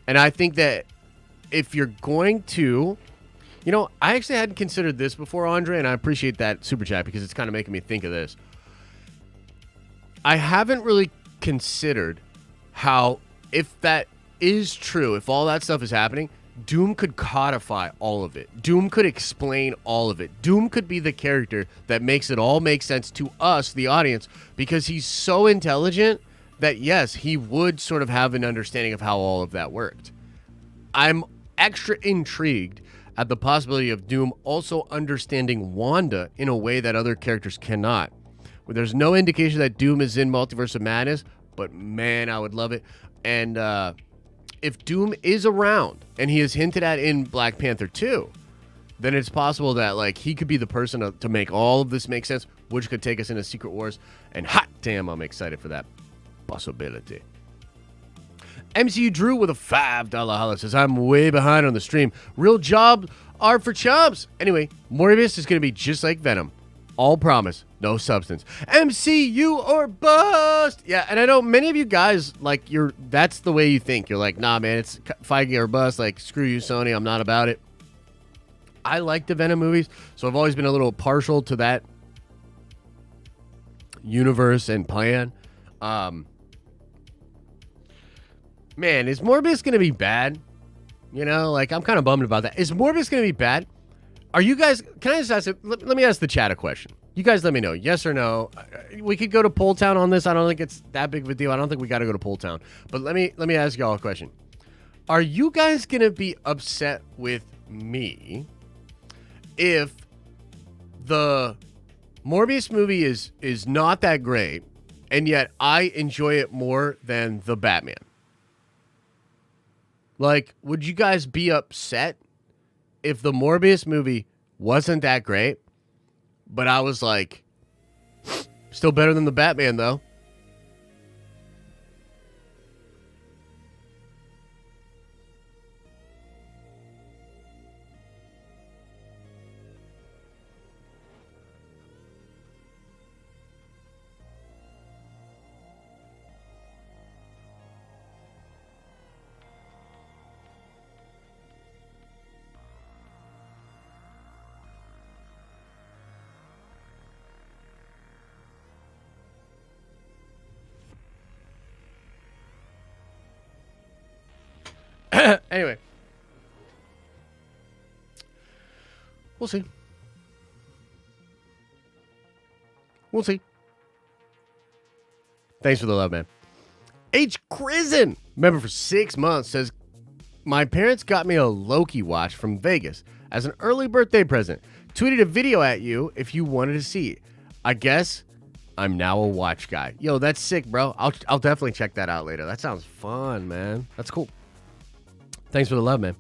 Speaker 1: And I think that if you're going to, you know, I actually hadn't considered this before, Andre, and I appreciate that super chat because it's kind of making me think of this. I haven't really considered how, if that is true, if all that stuff is happening, Doom could codify all of it. Doom could explain all of it. Doom could be the character that makes it all make sense to us, the audience, because he's so intelligent that, yes, he would sort of have an understanding of how all of that worked. I'm extra intrigued at the possibility of Doom also understanding Wanda in a way that other characters cannot. Where there's no indication that Doom is in Multiverse of Madness, but man, I would love it. And if Doom is around, and he is hinted at in Black Panther 2, then it's possible that, like, he could be the person to make all of this make sense, which could take us into Secret Wars. And hot damn, I'm excited for that possibility. MCU Drew with a $5 holla says, I'm way behind on the stream. Real job are for chumps. Anyway, Morbius is going to be just like Venom. All promise, no substance. MCU or bust. Yeah, and I know many of you guys, like, that's the way you think. You're like, nah, man, it's Feige or bust. Like, screw you, Sony. I'm not about it. I like the Venom movies, so I've always been a little partial to that universe and plan. Man, is Morbius going to be bad? You know, like, I'm kind of bummed about that. Is Morbius going to be bad? Are you guys, can I just ask, let me ask the chat a question. You guys let me know, yes or no. We could go to Poll Town on this. I don't think it's that big of a deal. I don't think we got to go to Poll Town. But let me ask y'all a question. Are you guys going to be upset with me if the Morbius movie is not that great, and yet I enjoy it more than the Batman. Like, would you guys be upset if the Morbius movie wasn't that great, but I was like, still better than the Batman, though? Anyway, we'll see. We'll see. Thanks for the love, man. H. Crisen, member for 6 months, says, my parents got me a Loki watch from Vegas as an early birthday present. Tweeted a video at you if you wanted to see it. I guess I'm now a watch guy. Yo, that's sick, bro. I'll definitely check that out later. That sounds fun, man. That's cool. Thanks for the love, man.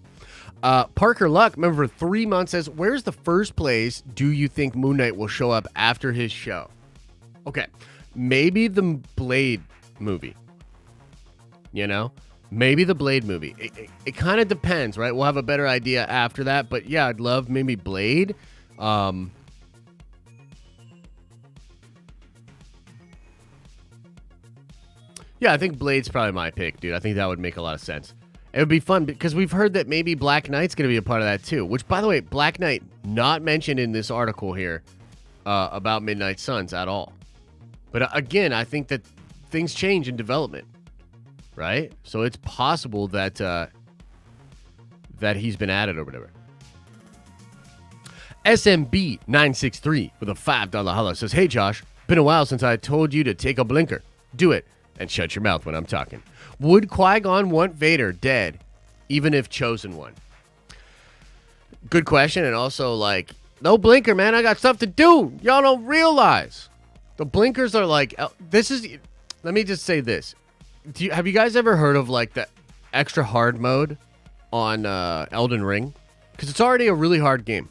Speaker 1: Parker Luck, member for 3 months, says, where's the first place do you think Moon Knight will show up after his show? Okay, maybe the Blade movie. You know? Maybe the Blade movie. It kind of depends, right? We'll have a better idea after that. But yeah, I'd love maybe Blade. Yeah, I think Blade's probably my pick, dude. I think that would make a lot of sense. It would be fun because we've heard that maybe Black Knight's going to be a part of that too. Which, by the way, Black Knight not mentioned in this article here about Midnight Suns at all. But again, I think that things change in development, right? So it's possible that that he's been added or whatever. SMB963 with a $5 holla says, hey, Josh, been a while since I told you to take a blinker. Do it and shut your mouth when I'm talking. Would Qui-Gon want Vader dead, even if chosen one? Good question, and also, like, no blinker, man. I got stuff to do. Y'all don't realize. The blinkers are like, this is, let me just say this. Have you guys ever heard of, like, the extra hard mode on Elden Ring? Because it's already a really hard game.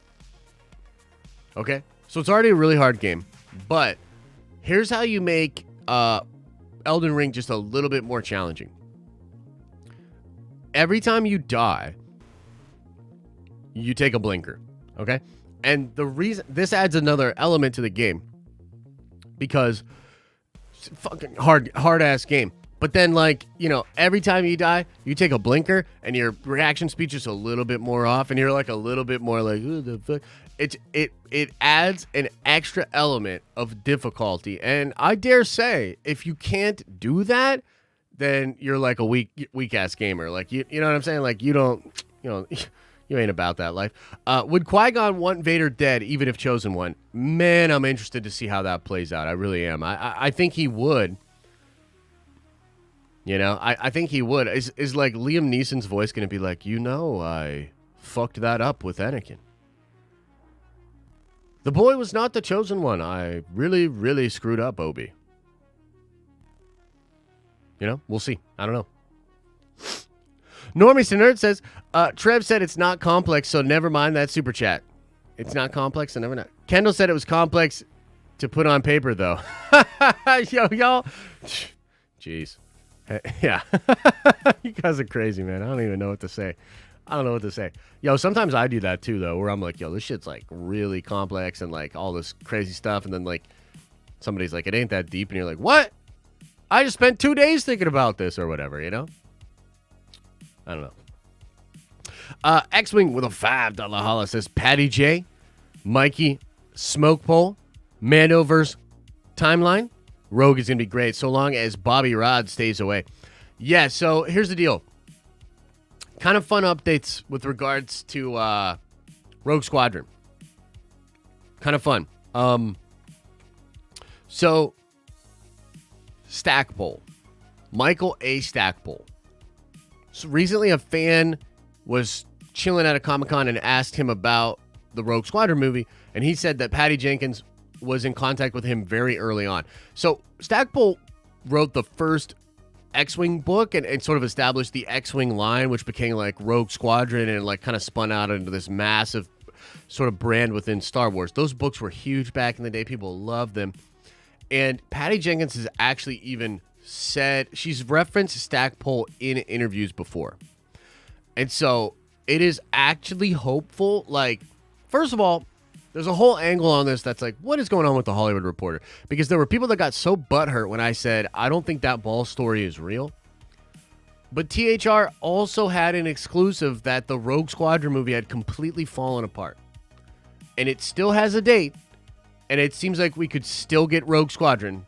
Speaker 1: Okay? So it's already a really hard game. But here's how you make Elden Ring just a little bit more challenging. Every time you die, you take a blinker, okay? And the reason this adds another element to the game because it's a fucking hard ass game. But then, like, you know, every time you die, you take a blinker and your reaction speed is a little bit more off, and you're like a little bit more like, who the fuck? It adds an extra element of difficulty, and I dare say, if you can't do that, then you're like a weak ass gamer. Like you know what I'm saying? Like you don't, you ain't about that life. Would Qui-Gon want Vader dead, even if chosen one? Man, I'm interested to see how that plays out. I really am. I think he would. You know, I think he would. Is like Liam Neeson's voice going to be like, I fucked that up with Anakin. The boy was not the chosen one. I really, really screwed up, Obi. You know, we'll see. I don't know. Normie Nerd says, Trev said it's not complex, so never mind that super chat. It's not complex, so never mind. Kendall said it was complex to put on paper, though. Yo, y'all. Jeez. Yeah. You guys are crazy, man. I don't even know what to say. Yo, sometimes I do that too, though, where I'm like, yo, this shit's like really complex and like all this crazy stuff. And then like somebody's like, it ain't that deep. And you're like, what? I just spent 2 days thinking about this or whatever, you know? I don't know. X-Wing with a $5 holla says, Patty J, Mikey, Smoke Pole, Mandoverse Timeline. Rogue is going to be great so long as Bobby Rodd stays away. Yeah, so here's the deal. Kind of fun updates with regards to Rogue Squadron. Kind of fun. So, Stackpole. Michael A. Stackpole. So recently a fan was chilling at a Comic-Con and asked him about the Rogue Squadron movie, and he said that Patty Jenkins was in contact with him very early on. So Stackpole wrote the first X-Wing book and sort of established the X-Wing line, which became like Rogue Squadron and like kind of spun out into this massive sort of brand within Star Wars. Those books were huge back in the day. People loved them. And Patty Jenkins has actually even said, she's referenced Stackpole in interviews before. And so it is actually hopeful. Like, first of all, there's a whole angle on this that's like, what is going on with the Hollywood Reporter? Because there were people that got so butthurt when I said, I don't think that ball story is real. But THR also had an exclusive that the Rogue Squadron movie had completely fallen apart. And it still has a date. And it seems like we could still get Rogue Squadron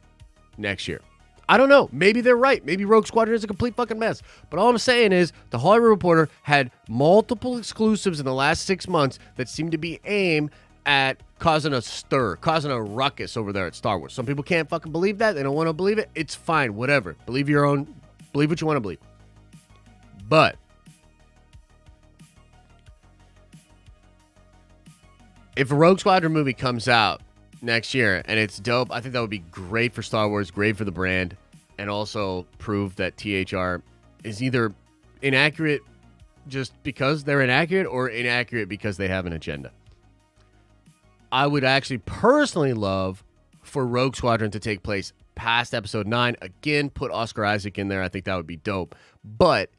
Speaker 1: next year. I don't know. Maybe they're right. Maybe Rogue Squadron is a complete fucking mess. But all I'm saying is the Hollywood Reporter had multiple exclusives in the last 6 months that seem to be aimed at causing a stir, causing a ruckus over there at Star Wars. Some people can't fucking believe that. They don't want to believe it. It's fine. Whatever. Believe what you want to believe. But if a Rogue Squadron movie comes out next year and it's dope, I think that would be great for Star Wars, great for the brand, and also prove that THR is either inaccurate just because they're inaccurate or inaccurate because they have an agenda. I would actually personally love for Rogue Squadron to take place past Episode 9. Again, put Oscar Isaac in there. I think that would be dope. But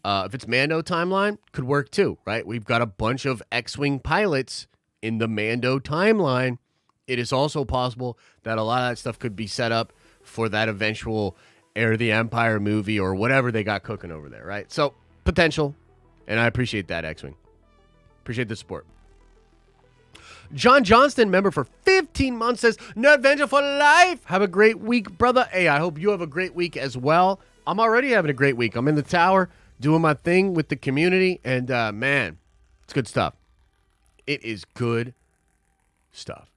Speaker 1: if it's Mando timeline, could work too, right? We've got a bunch of X-Wing pilots in the Mando timeline. It is also possible that a lot of that stuff could be set up for that eventual Heir of the Empire movie or whatever they got cooking over there, right? So, potential, and I appreciate that, X-Wing. Appreciate the support. John Johnston, member for 15 months, says, Nerdventure for life. Have a great week, brother. Hey, I hope you have a great week as well. I'm already having a great week. I'm in the tower doing my thing with the community, and man, it's good stuff. It is good stuff.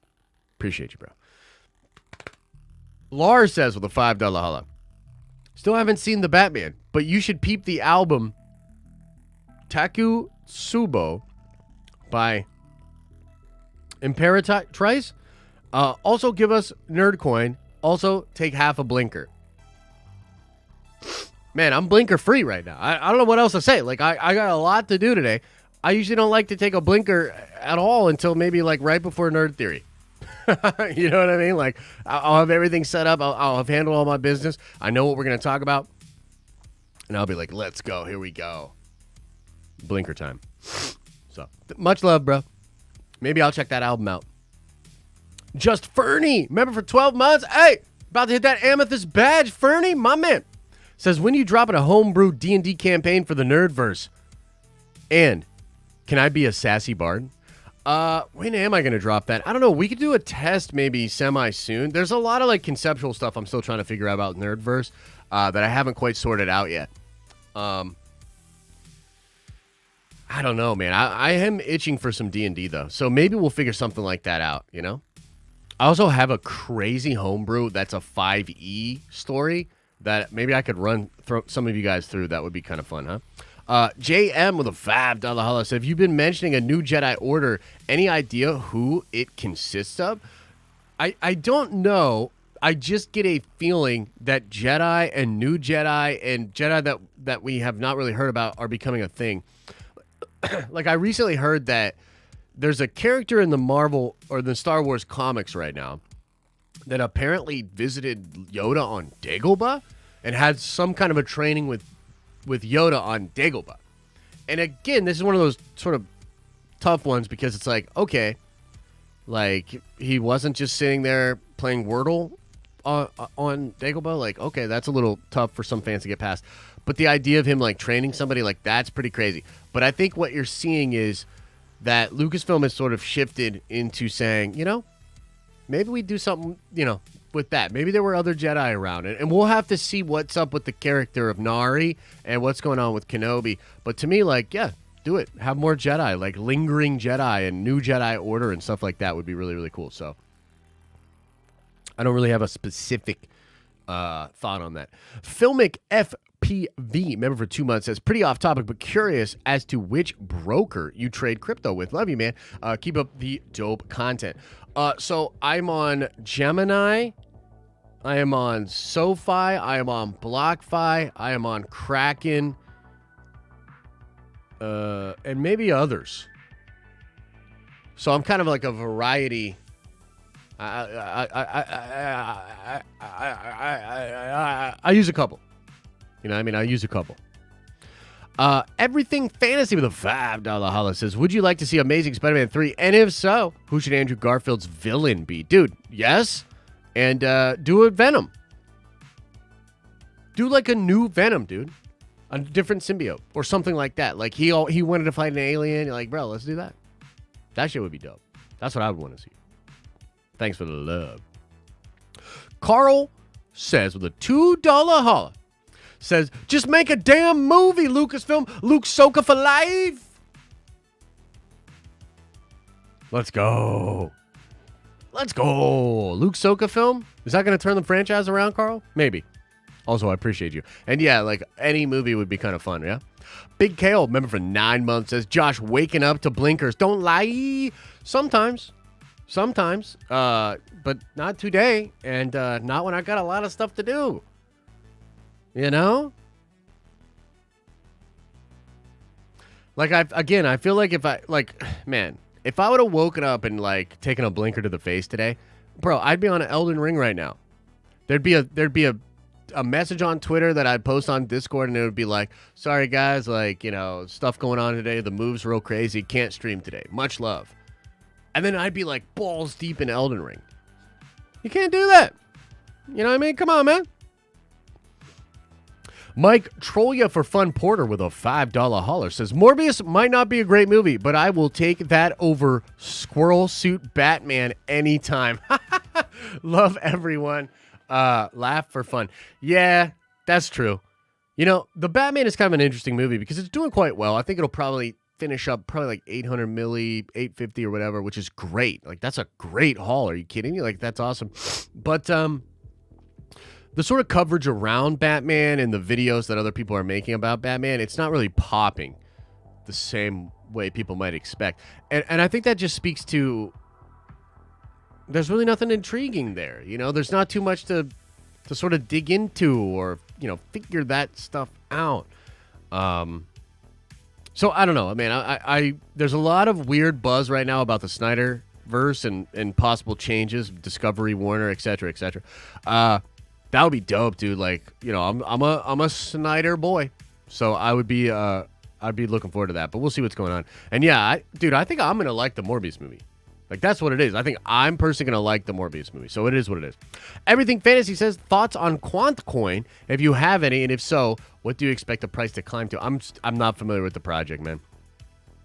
Speaker 1: Appreciate you, bro. Lars says with a $5 holla, still haven't seen the Batman, but you should peep the album Taku Subo by Imperatrice. Also give us Nerdcoin. Also take half a blinker. Man, I'm blinker free right now. I don't know what else to say. Like, I got a lot to do today. I usually don't like to take a blinker at all until maybe like right before Nerd Theory. You know what I mean? Like, I'll have everything set up. I'll have handled all my business. I know what we're going to talk about. And I'll be like, let's go. Here we go. Blinker time. So, much love, bro. Maybe I'll check that album out. Just Fernie, member for 12 months. Hey, about to hit that amethyst badge. Fernie, my man. Says, when you dropping a homebrew D&D campaign for the Nerdverse? And can I be a sassy bard? When am I going to drop that? I don't know. We could do a test maybe semi-soon. There's a lot of like conceptual stuff I'm still trying to figure out about Nerdverse that I haven't quite sorted out yet. I don't know, man. I am itching for some D&D though. So maybe we'll figure something like that out, you know? I also have a crazy homebrew that's a 5e story that maybe I could throw some of you guys through. That would be kind of fun, huh? JM with a $5 holla said, have you been mentioning a new Jedi Order? Any idea who it consists of? I don't know. I just get a feeling that Jedi and new Jedi and Jedi that we have not really heard about are becoming a thing. Like, I recently heard that there's a character in the Marvel or the Star Wars comics right now that apparently visited Yoda on Dagobah and had some kind of a training with Yoda on Dagobah. And again, this is one of those sort of tough ones because it's like, okay, like he wasn't just sitting there playing Wordle on Dagobah. Like, okay, that's a little tough for some fans to get past. But the idea of him like training somebody, like, that's pretty crazy. But I think what you're seeing is that Lucasfilm has sort of shifted into saying, you know, maybe we do something, you know, with that. Maybe there were other Jedi around it. And we'll have to see what's up with the character of Nari and what's going on with Kenobi. But to me, like, yeah, do it. Have more Jedi, like lingering Jedi and new Jedi Order and stuff like that would be really, really cool. So I don't really have a specific thought on that. Filmic FP PV, member for 2 months, says, pretty off topic, but curious as to which broker you trade crypto with. Love you, man. Keep up the dope content. So I'm on Gemini. I am on SoFi. I am on BlockFi. I am on Kraken. And maybe others. So I'm kind of like a variety. I use a couple. You know what I mean? I use a couple. Everything Fantasy with a $5 holla says, would you like to see Amazing Spider-Man 3? And if so, who should Andrew Garfield's villain be? Dude, yes. And do a Venom. Do like a new Venom, dude. A different symbiote or something like that. Like he wanted to fight an alien. You're like, bro, let's do that. That shit would be dope. That's what I would want to see. Thanks for the love. Carl says with a $2 holla, says, just make a damn movie, Lucasfilm. Luke Soka for life. Let's go. Let's go. Luke Soka film? Is that going to turn the franchise around, Carl? Maybe. Also, I appreciate you. And yeah, like any movie would be kind of fun, yeah? Big Kale, member for 9 months, says, Josh, waking up to blinkers. Don't lie. Sometimes, but not today, and not when I got a lot of stuff to do. You know? Like, I feel like if I would have woken up and, like, taken a blinker to the face today, bro, I'd be on an Elden Ring right now. There'd be a message on Twitter that I'd post on Discord, and it would be like, sorry, guys, like, you know, stuff going on today. The move's real crazy. Can't stream today. Much love. And then I'd be, like, balls deep in Elden Ring. You can't do that. You know what I mean? Come on, man. Mike Trollia for Fun Porter with a $5 holler says, Morbius might not be a great movie, but I will take that over Squirrel Suit Batman anytime. Love everyone. Laugh for fun. Yeah, that's true. You know, the Batman is kind of an interesting movie because it's doing quite well. I think it'll probably finish up like 800 milli, 850 or whatever, which is great. Like, that's a great haul. Are you kidding me? Like, that's awesome. But the sort of coverage around Batman and the videos that other people are making about Batman, it's not really popping the same way people might expect. And I think that just speaks to there's really nothing intriguing there. You know, there's not too much to sort of dig into or, you know, figure that stuff out. So I don't know. I mean, I there's a lot of weird buzz right now about the Snyderverse and possible changes, Discovery, Warner, et cetera, et cetera. That would be dope, dude. Like, you know, I'm a Snyder boy, so I'd be looking forward to that. But we'll see what's going on. And yeah, I think I'm gonna like the Morbius movie. Like, that's what it is. I think I'm personally going to like the Morbius movie. So it is what it is. Everything Fantasy says, thoughts on QuantCoin, if you have any, and if so, what do you expect the price to climb to? I'm not familiar with the project, man.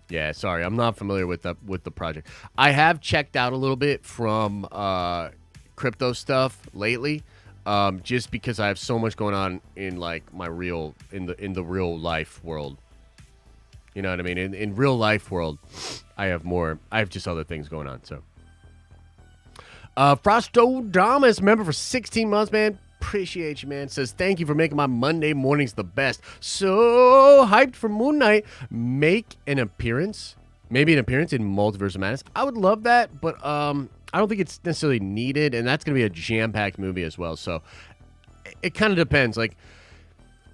Speaker 1: Yeah, sorry. I'm not familiar with the project. I have checked out a little bit from crypto stuff lately, just because I have so much going on in, like, in the real life world. You know what I mean? In real life world, I have just other things going on. So, Frostodamus, member for 16 months, man. Appreciate you, man. Says, thank you for making my Monday mornings the best. So hyped for Moon Knight. Maybe an appearance in Multiverse of Madness. I would love that, but I don't think it's necessarily needed, and that's going to be a jam-packed movie as well. So it kind of depends. Like,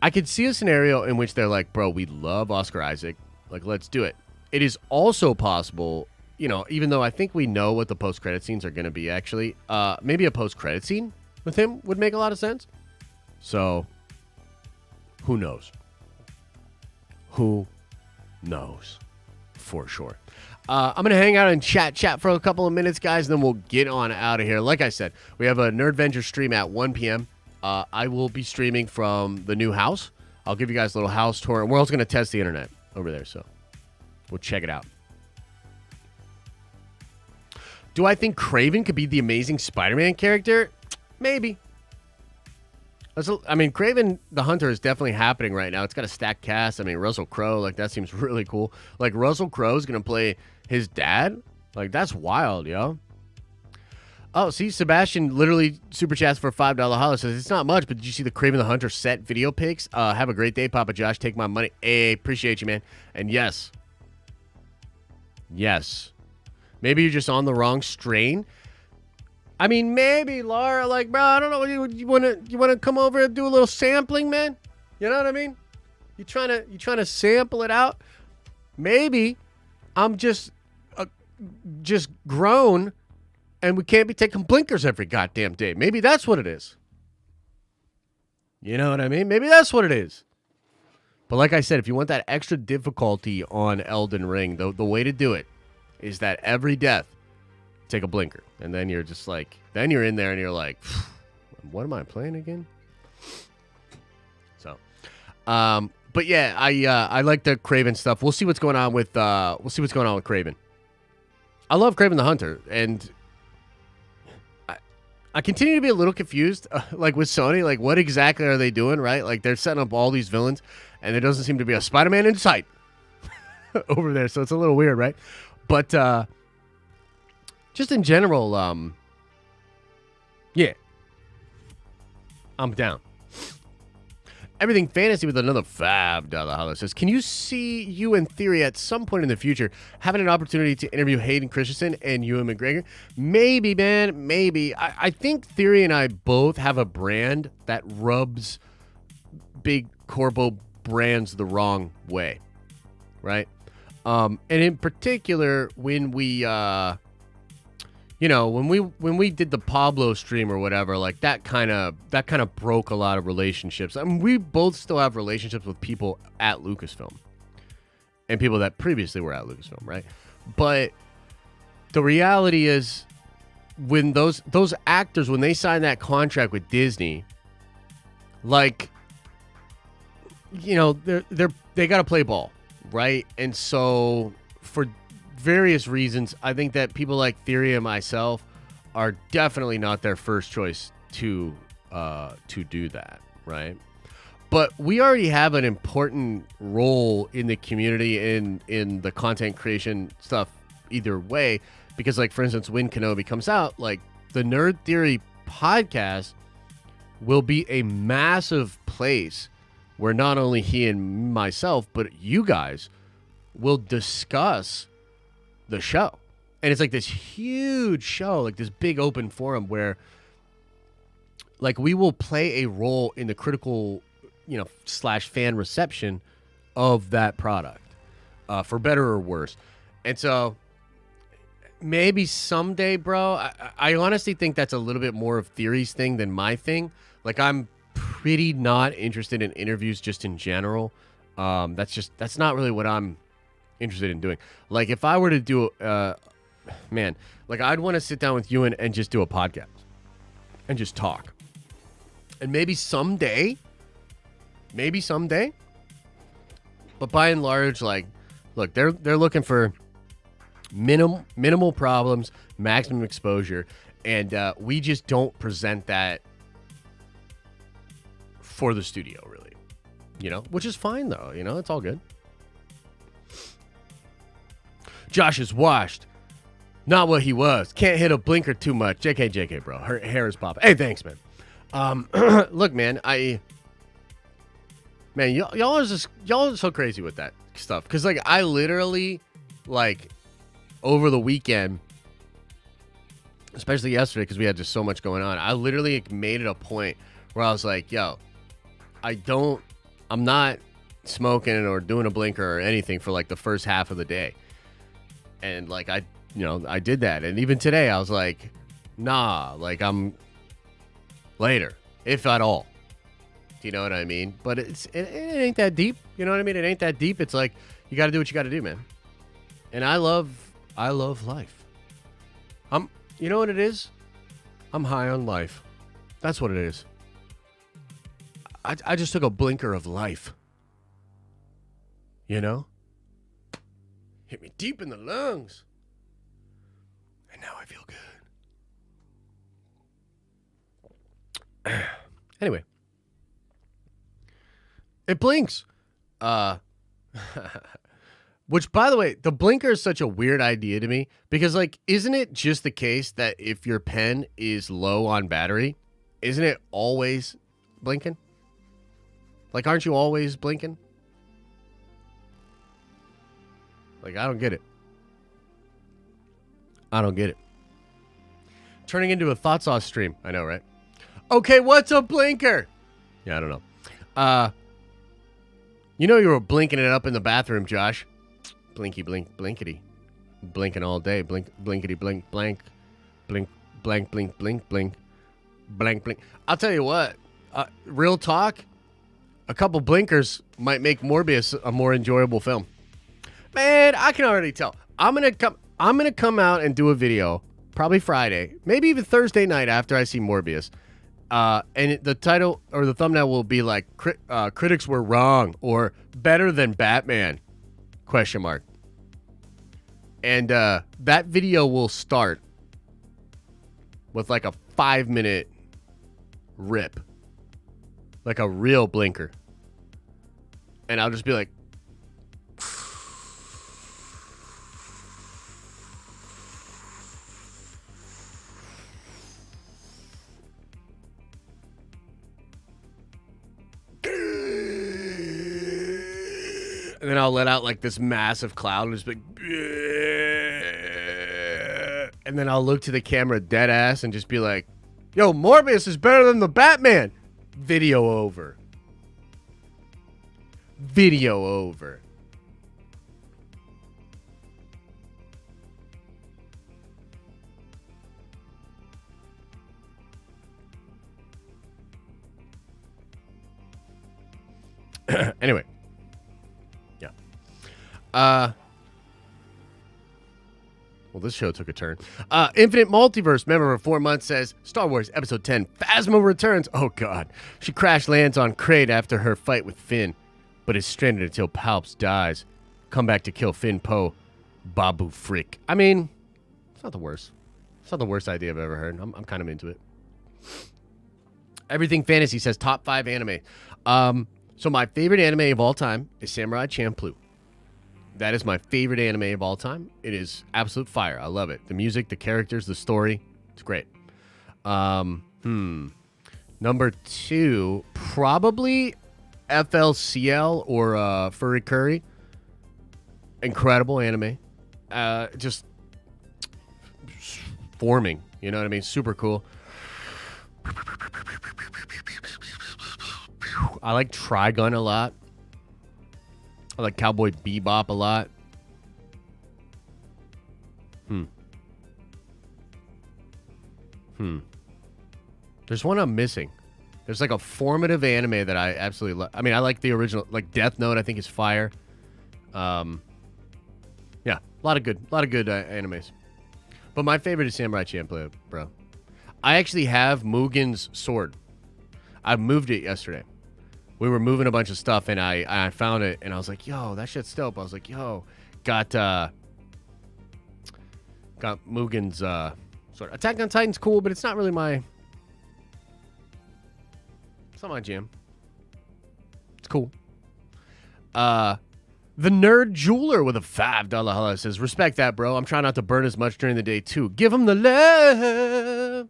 Speaker 1: I could see a scenario in which they're like, bro, we love Oscar Isaac. Like, let's do it. It is also possible, you know, even though I think we know what the post-credit scenes are going to be, actually, maybe a post-credit scene with him would make a lot of sense. So, who knows? Who knows? For sure. I'm going to hang out and chat for a couple of minutes, guys, and then we'll get on out of here. Like I said, we have a Nerdventure stream at 1 p.m. I will be streaming from the new house. I'll give you guys a little house tour, and we're also going to test the internet over there, so we'll check it out. Do I think Kraven could be the Amazing Spider-Man character? Maybe. I mean, Kraven the Hunter is definitely happening right now. It's got a stacked cast. I mean, Russell Crowe, like, that seems really cool. Like, Russell Crowe's going to play his dad? Like, that's wild, yo. Oh, see, Sebastian literally super chats for a $5 holler. Says it's not much, but did you see the Kraven the Hunter set video pics? Have a great day, Papa Josh. Take my money. Hey, appreciate you, man. And yes, maybe you're just on the wrong strain. I mean, maybe Laura, like, bro, I don't know. You wanna come over and do a little sampling, man? You know what I mean? You trying to sample it out? Maybe I'm just grown. And we can't be taking blinkers every goddamn day. Maybe that's what it is. You know what I mean? Maybe that's what it is. But like I said, if you want that extra difficulty on Elden Ring, the way to do it is that every death, take a blinker. And then you're just like, then you're in there and you're like, what am I playing again? So, but yeah, I like the Kraven stuff. We'll see what's going on with Kraven. I love Kraven the Hunter, and I continue to be a little confused, like with Sony, like what exactly are they doing, right? Like they're setting up all these villains, and there doesn't seem to be a Spider-Man in sight over there, so it's a little weird, right? But just in general, yeah, I'm down. Everything Fantasy with another $5 holler says, can you see you in theory at some point in the future having an opportunity to interview Hayden Christensen and Ewan McGregor? Maybe, man, maybe. I think Theory and I both have a brand that rubs big corpo brands the wrong way, right? And in particular, when we when we did the Pablo stream or whatever, like that kind of broke a lot of relationships. I mean, we both still have relationships with people at Lucasfilm and people that previously were at Lucasfilm, right? But the reality is, when those actors, when they sign that contract with Disney, like, you know, they got to play ball, right? And so for various reasons, I think that people like Theory and myself are definitely not their first choice to do that, right? But we already have an important role in the community in the content creation stuff either way, because like, for instance, when Kenobi comes out, like the Nerd Theory podcast will be a massive place where not only he and myself, but you guys will discuss the show. And it's like this huge show, like this big open forum where like we will play a role in the critical, you know, / fan reception of that product, for better or worse. And so maybe someday, bro, I honestly think that's a little bit more of Theory's thing than my thing. Like, I'm pretty not interested in interviews just in general. That's not really what I'm interested in doing. Like, if I were to do man, like, I'd want to sit down with you and just do a podcast and just talk. And maybe someday, but by and large, like, look, they're looking for minimal problems, maximum exposure, and we just don't present that for the studio, really, you know, which is fine though, you know, it's all good. Josh is washed. Not what he was. Can't hit a blinker too much. JK, bro. Her hair is popping. Hey, thanks, man. Look, man, y'all are so crazy with that stuff. Cause like I literally, like, over the weekend, especially yesterday, because we had just so much going on, I literally made it a point where I was like, yo, I'm not smoking or doing a blinker or anything for like the first half of the day. And like I did that. And even today I was like, nah, like I'm later, if at all. Do you know what I mean? But it ain't that deep. You know what I mean? It ain't that deep. It's like, you got to do what you got to do, man. And I love life. You know what it is? I'm high on life. That's what it is. I just took a blinker of life. You know? Hit me deep in the lungs. And now I feel good. Anyway. It blinks. Which, by the way, the blinker is such a weird idea to me because, like, isn't it just the case that if your pen is low on battery, isn't it always blinking? Like, aren't you always blinking? Like, I don't get it. I don't get it. Turning into a thought sauce stream. I know, right? Okay, what's a blinker? Yeah, I don't know. You know you were blinking it up in the bathroom, Josh. Blinky, blink, blinkety. Blinking all day. Blink, blinkety, blink, blank. Blink, blank, blink, blink, blink. Blank, blink. I'll tell you what. Real talk. A couple blinkers might make Morbius a more enjoyable film. Man, I can already tell. I'm gonna come out and do a video, probably Friday, maybe even Thursday night after I see Morbius. And the title or the thumbnail will be like, critics were wrong or better than Batman, ? And that video will start with like a 5-minute rip, like a real blinker. And I'll just be like, and then I'll let out like this massive cloud and just be like, and then I'll look to the camera dead ass and just be like, yo, Morbius is better than the Batman. Video over. Video over. Anyway. Yeah. Well, this show took a turn. Infinite Multiverse member for 4 months says, Star Wars Episode 10, Phasma returns. Oh, God. She crash lands on Kraid after her fight with Finn, but is stranded until Palps dies. Come back to kill Finn Poe. Babu Frick. I mean, it's not the worst. It's not the worst idea I've ever heard. I'm kind of into it. Everything Fantasy says, top 5 anime. So my favorite anime of all time is Samurai Champloo. That is my favorite anime of all time. It is absolute fire. I love it. The music, the characters, the story. It's great. Number 2, probably FLCL or Furry Curry. Incredible anime. Just forming. You know what I mean? Super cool. I like Trigun a lot. I like Cowboy Bebop a lot. There's one I'm missing. There's like a formative anime that I absolutely love. I mean, I like the original, like Death Note. I think is fire. Yeah, a lot of good animes. But my favorite is Samurai Champloo, bro. I actually have Mugen's sword. I moved it yesterday. We were moving a bunch of stuff, and I found it, and I was like, yo, that shit's dope. I was like, yo, got Mugen's sword. Attack on Titan's cool, but it's not really it's not my jam. It's cool. The Nerd Jeweler with a $5 holla says, respect that, bro. I'm trying not to burn as much during the day, too. Give him the love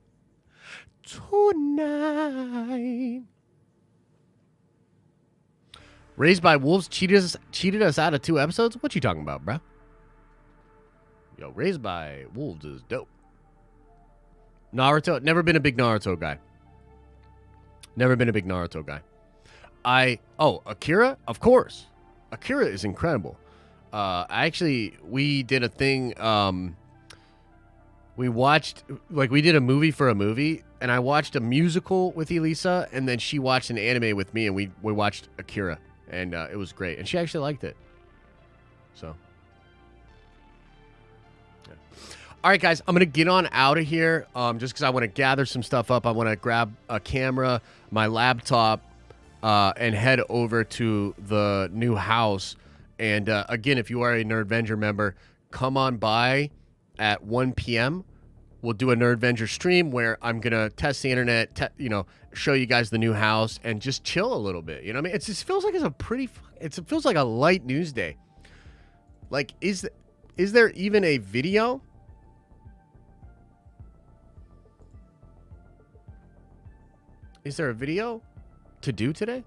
Speaker 1: tonight. Raised by Wolves cheated us out of 2 episodes? What you talking about, bro? Yo, Raised by Wolves is dope. Naruto, never been a big Naruto guy. Akira? Of course. Akira is incredible. We did a thing, we did a movie for a movie, and I watched a musical with Elisa, and then she watched an anime with me, and we watched Akira. And it was great. And she actually liked it. So. Yeah. All right, guys. I'm going to get on out of here just because I want to gather some stuff up. I want to grab a camera, my laptop, and head over to the new house. And, again, if you are a Nerdvenger member, come on by at 1 p.m. We'll do a Nerdvenger stream where I'm going to test the internet, show you guys the new house and just chill a little bit. You know what I mean? It just feels like it feels like a light news day. Like, is there even a video? Is there a video to do today?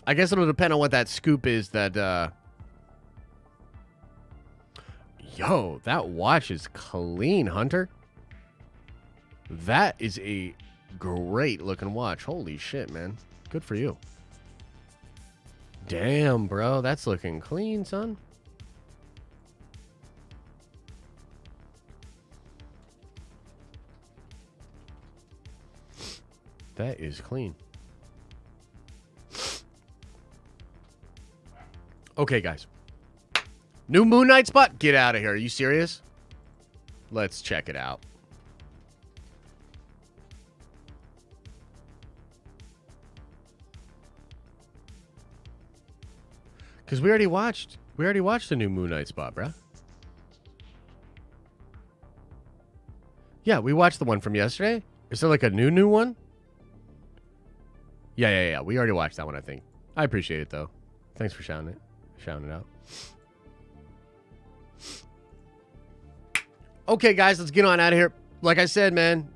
Speaker 1: I guess it'll depend on what that scoop is that, Yo, that watch is clean, Hunter. That is a great looking watch. Holy shit, man. Good for you. Damn, bro. That's looking clean, son. That is clean. Okay, guys. New Moon Knight spot? Get out of here. Are you serious? Let's check it out. Because we already watched the new Moon Knight spot, bruh. Yeah, we watched the one from yesterday. Is there like a new one? Yeah. We already watched that one, I think. I appreciate it, though. Thanks for shouting it out. Okay, guys, let's get on out of here. Like I said, man,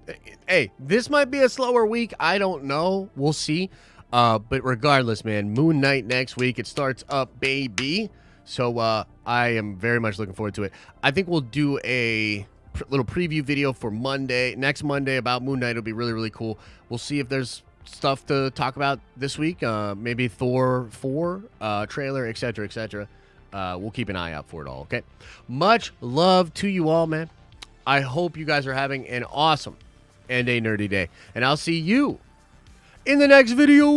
Speaker 1: hey, this might be a slower week. I don't know. We'll see. But regardless, man, Moon Knight next week. It starts up, baby. So I am very much looking forward to it. I think we'll do a little preview video for next Monday about Moon Knight. It'll be really, really cool. We'll see if there's stuff to talk about this week. Maybe Thor 4 trailer, etc., etc. We'll keep an eye out for it all, okay? Much love to you all, man. I hope you guys are having an awesome and a nerdy day. And I'll see you in the next video.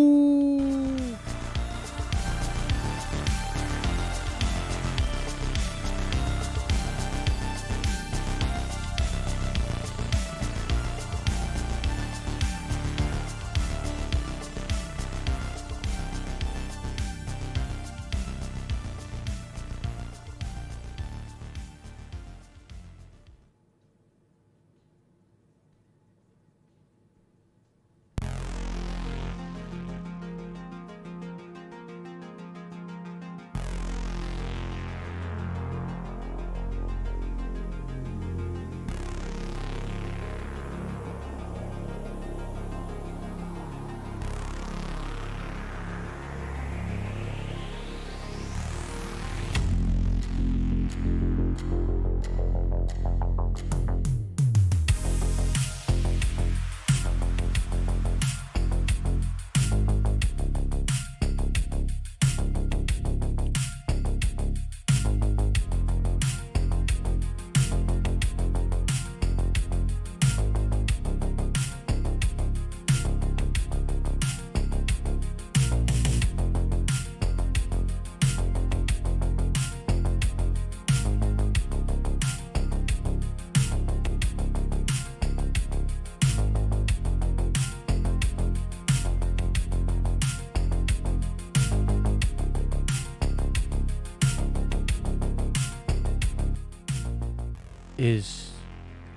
Speaker 1: Is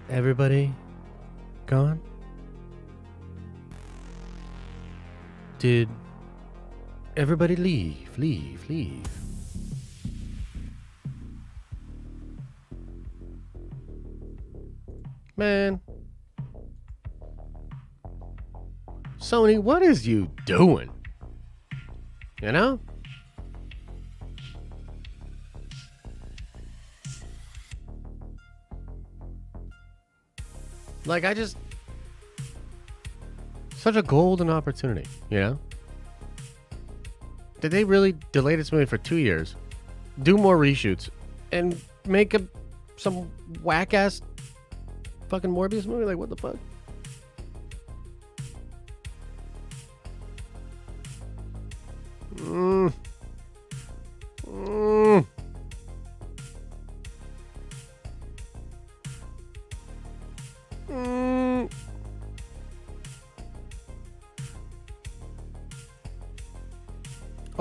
Speaker 1: everybody gone? Did everybody leave? Man. Sony, what is you doing? You know? Like, such a golden opportunity, you know? Did they really delay this movie for 2 years, do more reshoots, and make some whack-ass fucking Morbius movie? Like, what the fuck?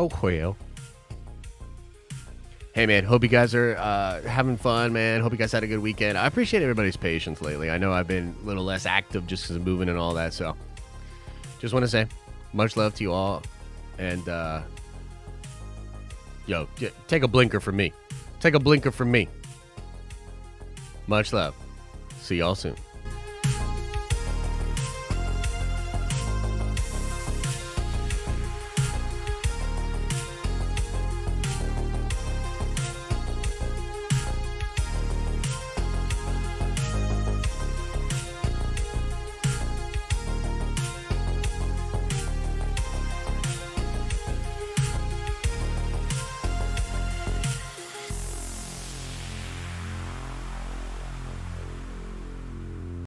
Speaker 1: Oh, well. Hey, man, hope you guys are having fun, man. Hope you guys had a good weekend. I appreciate everybody's patience lately. I know I've been a little less active just because of moving and all that, so just want to say much love to you all. And, yo, take a blinker from me. Take a blinker from me. Much love. See y'all soon.